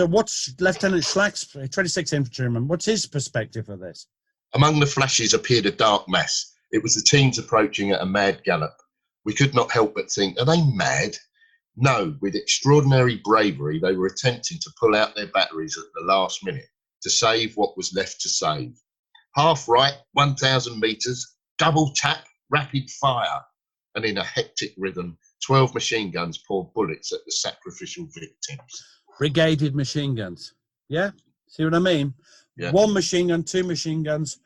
what's Lieutenant Schlack's 26th Infantryman? What's his perspective of this? Among the flashes appeared a dark mass. It was the teams approaching at a mad gallop. We could not help but think, are they mad? No, with extraordinary bravery, they were attempting to pull out their batteries at the last minute to save what was left to save. Half right, 1,000 metres, double tap, rapid fire. And in a hectic rhythm, 12 machine guns poured bullets at the sacrificial victims. Brigaded machine guns. Yeah? See what I mean? Yeah. 1 machine gun, 2 machine guns.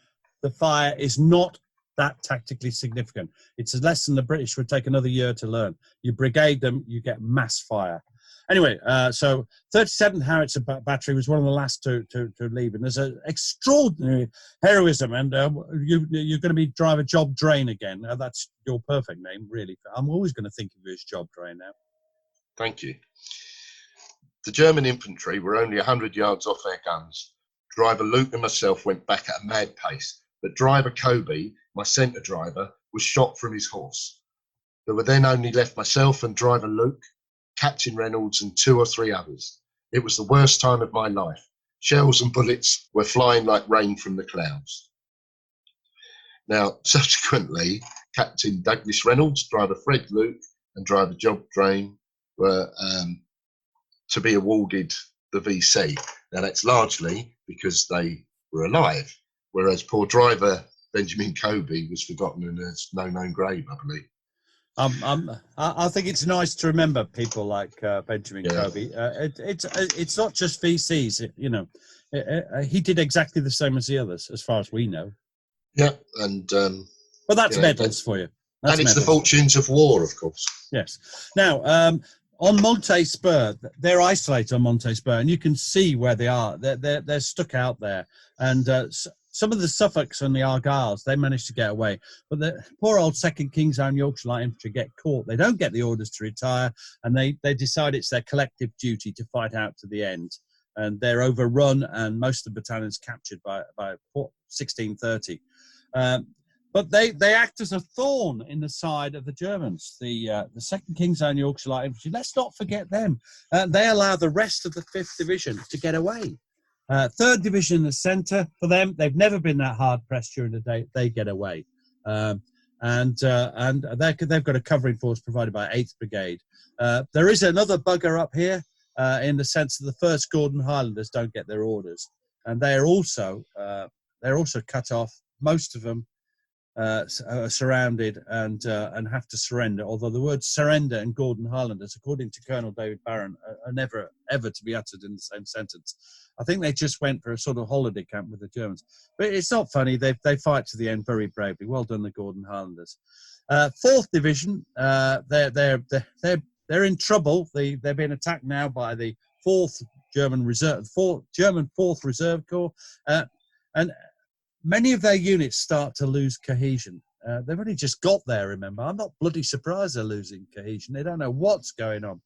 The fire is not that tactically significant. It's a lesson the British would take another year to learn. You brigade them, you get mass fire. Anyway, so 37th Howitzer Battery was one of the last to leave, and there's an extraordinary heroism, and you're going to be Driver Job Drain again. That's your perfect name, really. I'm always going to think of you as Job Drain now. Thank you. The German infantry were only 100 yards off their guns. Driver Luke and myself went back at a mad pace, but Driver Kobe, my centre driver, was shot from his horse. There were then only left myself and Driver Luke, Captain Reynolds and 2 or 3 others. It was the worst time of my life. Shells and bullets were flying like rain from the clouds. Now, subsequently, Captain Douglas Reynolds, Driver Fred Luke and Driver Job Drain were to be awarded the VC. Now, that's largely because they were alive, whereas poor driver Benjamin Kobe was forgotten and there's no known grave, I believe. I think it's nice to remember people like Benjamin Kobe. It's not just VCs, he did exactly the same as the others, as far as we know. Yeah, and but that's medals for you. That's and it's medals. The fortunes of war, of course. Yes. Now, on Monte Spur, they're isolated on Monte Spur, and you can see where they are. They're stuck out there, and some of the Suffolks and the Argylls, they managed to get away. But the poor old 2nd King's Own Yorkshire Light Infantry get caught. They don't get the orders to retire, and they decide it's their collective duty to fight out to the end. And they're overrun, and most of the battalion's captured by 1630. But they act as a thorn in the side of the Germans, the 2nd King's Own Yorkshire Light Infantry. Let's not forget them. They allow the rest of the 5th Division to get away. 3rd Division in the centre, for them, they've never been that hard pressed during the day. They get away. And they've got a covering force provided by 8th Brigade. There is another bugger up here in the sense that the 1st Gordon Highlanders don't get their orders. And they're also cut off. Most of them are surrounded and have to surrender, although the words surrender and Gordon Highlanders, according to Colonel David Barron, are never ever to be uttered in the same sentence. I think they just went for a sort of holiday camp with the Germans, but it's not funny. They fight to the end very bravely. Well done, the Gordon Highlanders. 4th Division, they're in trouble. They're being attacked now by the 4th German Reserve Corps, and many of their units start to lose cohesion. They've only just got there, remember. I'm not bloody surprised they're losing cohesion. They don't know what's going on.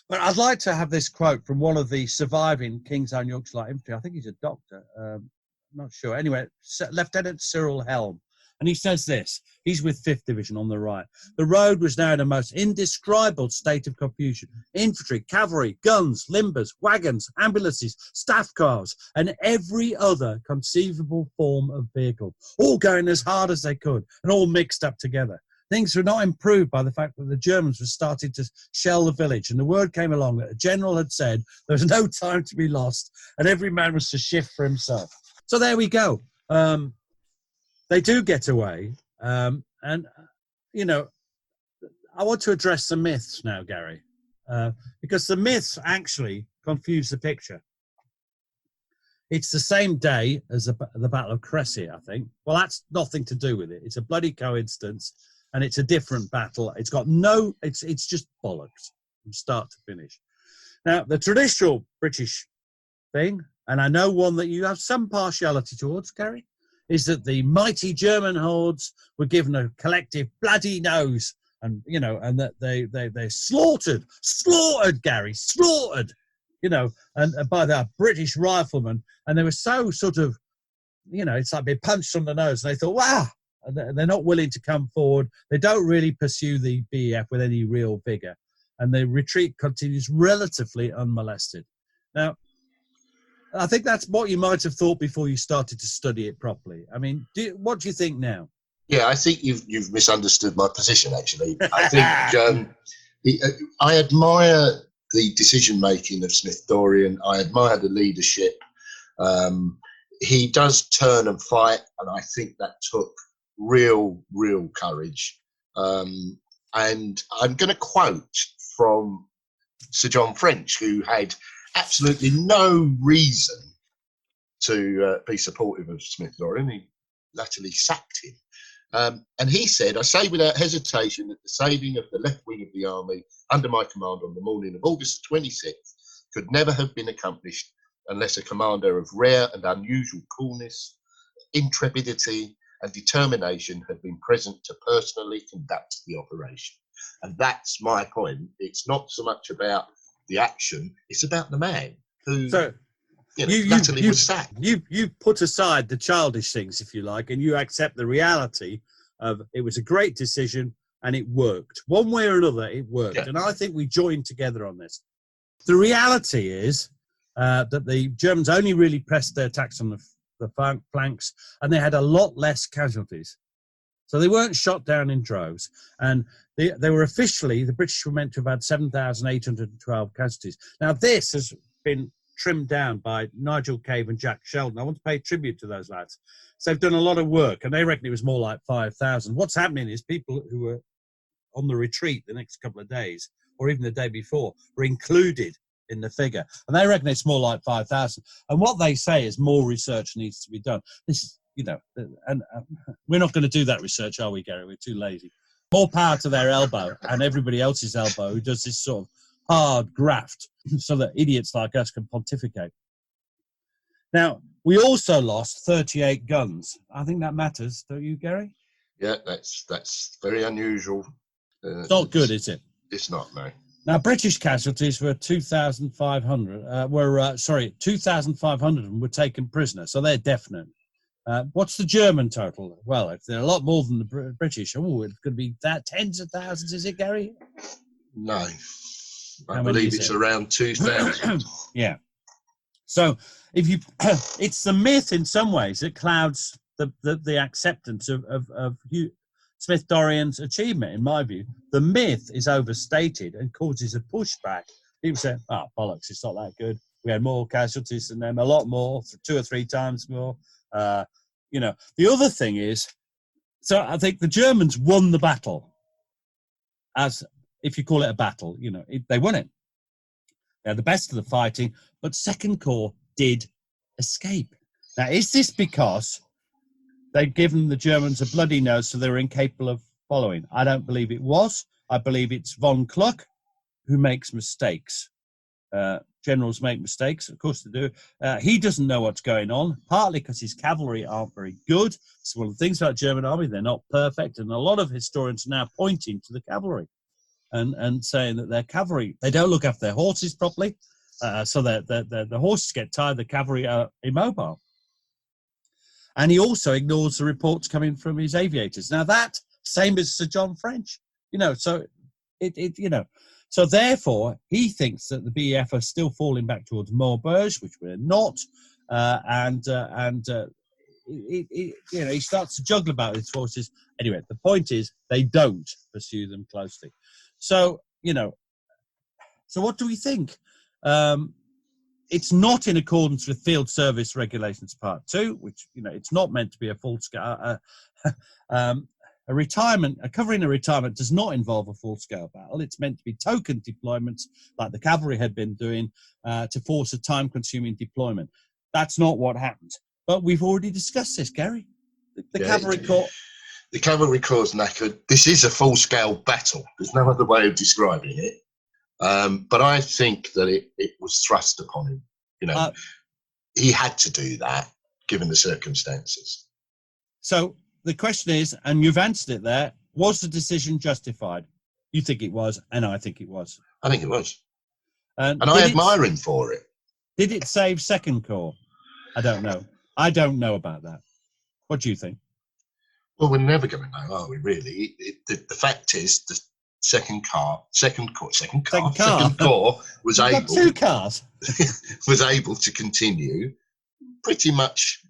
But I'd like to have this quote from one of the surviving King's Own Yorkshire Light Infantry. I think he's a doctor. I'm not sure. Anyway, Lieutenant Cyril Helm. And he says this, he's with 5th Division on the right. The road was now in a most indescribable state of confusion. Infantry, cavalry, guns, limbers, wagons, ambulances, staff cars, and every other conceivable form of vehicle, all going as hard as they could and all mixed up together. Things were not improved by the fact that the Germans were starting to shell the village, and the word came along that a general had said there was no time to be lost and every man was to shift for himself. So there we go. They do get away. And, you know, I want to address the myths now, Gary, because the myths actually confuse the picture. It's the same day as the Battle of Crécy, I think. Well, that's nothing to do with it. It's a bloody coincidence. And it's a different battle. It's got it's just bollocks from start to finish. Now, the traditional British thing, and I know one that you have some partiality towards, Gary, is that the mighty German hordes were given a collective bloody nose, and, you know, and that they're slaughtered, Gary, slaughtered, you know, and by the British riflemen. And they were so sort of, you know, it's like being punched on the nose. And they thought, wow. They're not willing to come forward. They don't really pursue the BEF with any real vigour. And the retreat continues relatively unmolested. Now, I think that's what you might have thought before you started to study it properly. I mean, what do you think now? Yeah, I think you've misunderstood my position, actually. I think I admire the decision-making of Smith Dorrien. I admire the leadership. He does turn and fight, and I think that took real courage. And I'm going to quote from Sir John French, who had absolutely no reason to be supportive of Smith Dorrien. He latterly sacked him. And he said, "I say without hesitation that the saving of the left wing of the army under my command on the morning of August 26th could never have been accomplished unless a commander of rare and unusual coolness, intrepidity, and determination had been present to personally conduct the operation." And that's my point. It's not so much about the action, it's about the man who, latterly was sacked. You put aside the childish things, if you like, and you accept the reality of it was a great decision and it worked. One way or another, it worked. Yeah. And I think we joined together on this. The reality is that the Germans only really pressed their attacks on the flanks, and they had a lot less casualties. So they weren't shot down in droves. And they were officially, the British were meant to have had 7,812 casualties. Now, this has been trimmed down by Nigel Cave and Jack Sheldon. I want to pay tribute to those lads. So they've done a lot of work, and they reckon it was more like 5,000. What's happening is people who were on the retreat the next couple of days, or even the day before, were included in the figure, and they reckon it's more like 5,000. And what they say is more research needs to be done. This is, you know, and we're not going to do that research, are we, Gary? We're too lazy. More power to their elbow and everybody else's elbow who does this sort of hard graft, so that idiots like us can pontificate. Now, we also lost 38 guns. I think that matters, don't you, Gary? Yeah, that's very unusual. It's not good, is it? It's not, no. Now, British casualties were 2,500. 2,500 of them were taken prisoner, so they're definite. What's the German total? Well, if they're a lot more than the British, it's going to be that tens of thousands, is it, Gary? No, I believe it's around 2,000. Yeah. So, if you, it's the myth in some ways that clouds the acceptance of Smith Dorrien's achievement, in my view. The myth is overstated and causes a pushback. People say, "Oh, bollocks, it's not that good. We had more casualties than them, a lot more, 2 or 3 times more." You know, the other thing is, so I think the Germans won the battle, as if you call it a battle. You know, they won it. They had the best of the fighting, but Second Corps did escape. Now, is this because they'd given the Germans a bloody nose so they were incapable of following? I don't believe it was. I believe it's von Kluck who makes mistakes. Generals make mistakes, of course they do. He doesn't know what's going on, partly because his cavalry aren't very good. It's one of the things about the German army, they're not perfect, and a lot of historians are now pointing to the cavalry and saying that their cavalry, they don't look after their horses properly, so the horses get tired, the cavalry are immobile. And he also ignores the reports coming from his aviators. Now that, same as Sir John French, so so therefore he thinks that the BEF are still falling back towards Maubeuge, which we're not. He starts to juggle about his forces. Anyway, the point is they don't pursue them closely. So, so what do we think? It's not in accordance with Field Service Regulations Part 2, which, it's not meant to be a full-scale... covering a retirement does not involve a full-scale battle. It's meant to be token deployments, like the cavalry had been doing, to force a time-consuming deployment. That's not what happened. But we've already discussed this, Gary. The cavalry corps... The cavalry corps knackered. This is a full-scale battle. There's no other way of describing it. But I think that it was thrust upon him. He had to do that, given the circumstances. So the question is, and you've answered it there, was the decision justified? You think it was, and I think it was. I think it was. And I admire him for it. Did it save Second Corps? I don't know. I don't know about that. What do you think? Well, we're never going to know, are we, really? The fact is, the Second Corps was able... two cars. was able to continue pretty much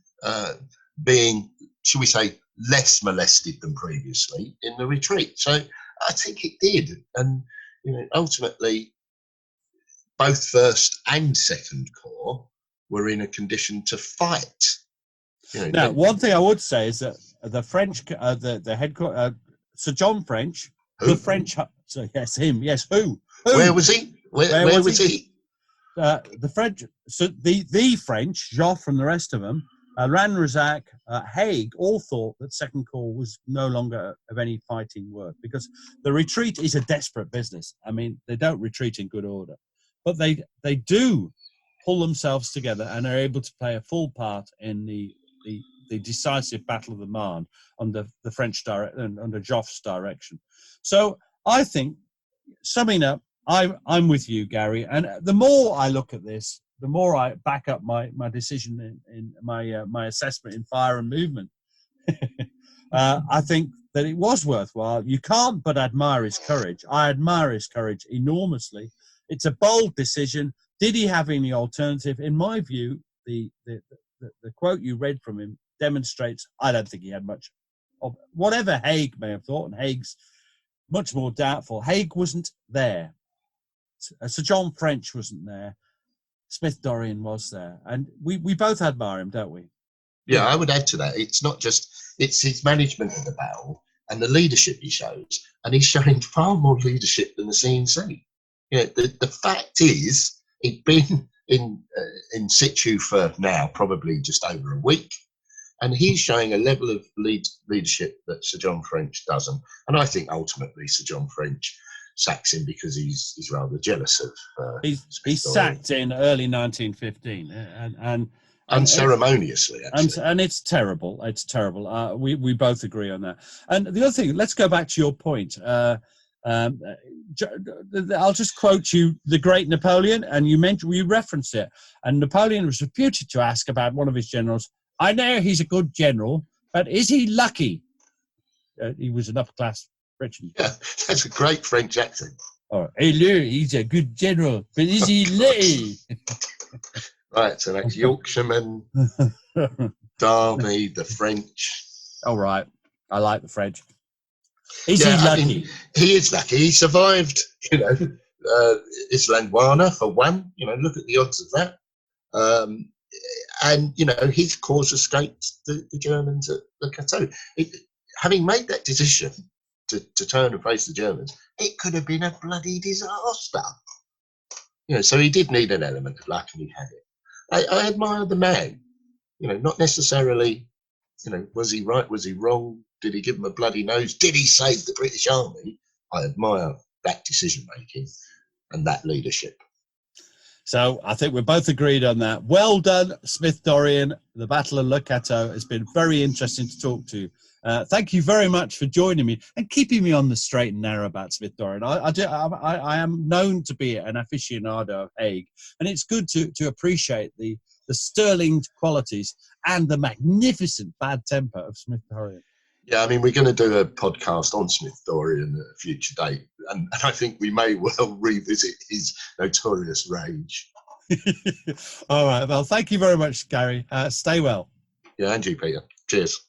being, shall we say, less molested than previously in the retreat. So I think it did. And, ultimately, both First and Second Corps were in a condition to fight. Now, one thing I would say is that the French, the headquarters, Sir John French, who? The French, so yes, him, yes, who? Where was he? Where was he? The French, so the French, Joffre and the rest of them, Lanrezac, Haig, all thought that Second Corps was no longer of any fighting worth, because the retreat is a desperate business. I mean, they don't retreat in good order, but they do pull themselves together and are able to play a full part in the decisive Battle of the Marne under the French under Joffre's direction. So I think, summing up, I'm with you, Gary. And the more I look at this, the more I back up my decision in my assessment in Fire and Movement. I think that it was worthwhile. You can't but admire his courage. I admire his courage enormously. It's a bold decision. Did he have any alternative? In my view, the quote you read from him demonstrates I don't think he had much of whatever Haig may have thought, and Haig's much more doubtful. Haig wasn't there. Sir John French wasn't there. Smith Dorrien was there. And we both admire him, don't we? Yeah, I would add to that. It's not just, it's his management of the battle and the leadership he shows. And he's showing far more leadership than the CNC. The fact is, he'd been in situ for now probably just over a week. And he's showing a level of leadership that Sir John French doesn't. And I think ultimately Sir John French sacks him because he's rather jealous of. He's sacked in early 1915, and unceremoniously, actually. And it's terrible. It's terrible. We both agree on that. And the other thing, let's go back to your point. I'll just quote you, the great Napoleon, and you referenced it. And Napoleon was reputed to ask about one of his generals, I know he's a good general, but is he lucky? He was an upper-class Frenchman. Yeah, that's a great French accent. Oh, hello, he's a good general, but is he lucky? Right, so that's Yorkshireman, Derby, the French. All right, I like the French. Is he lucky? I mean, he is lucky. He survived, Islandwana for one. Look at the odds of that. And, his cause escaped the Germans at Le Cateau. Having made that decision to turn and face the Germans, it could have been a bloody disaster. So he did need an element of luck, and he had it. I admire the man. Not necessarily, was he right? Was he wrong? Did he give him a bloody nose? Did he save the British Army? I admire that decision-making and that leadership. So I think we're both agreed on that. Well done, Smith Dorrien. The Battle of Le Cateau has been very interesting to talk to. Thank you very much for joining me and keeping me on the straight and narrow about Smith Dorrien. I am known to be an aficionado of Haig, and it's good to appreciate the the sterling qualities and the magnificent bad temper of Smith Dorrien. Yeah, I mean, we're going to do a podcast on Smith Dorrien at a future date, and I think we may well revisit his notorious rage. All right. Well, thank you very much, Gary. Stay well. Yeah, and you, Peter. Cheers.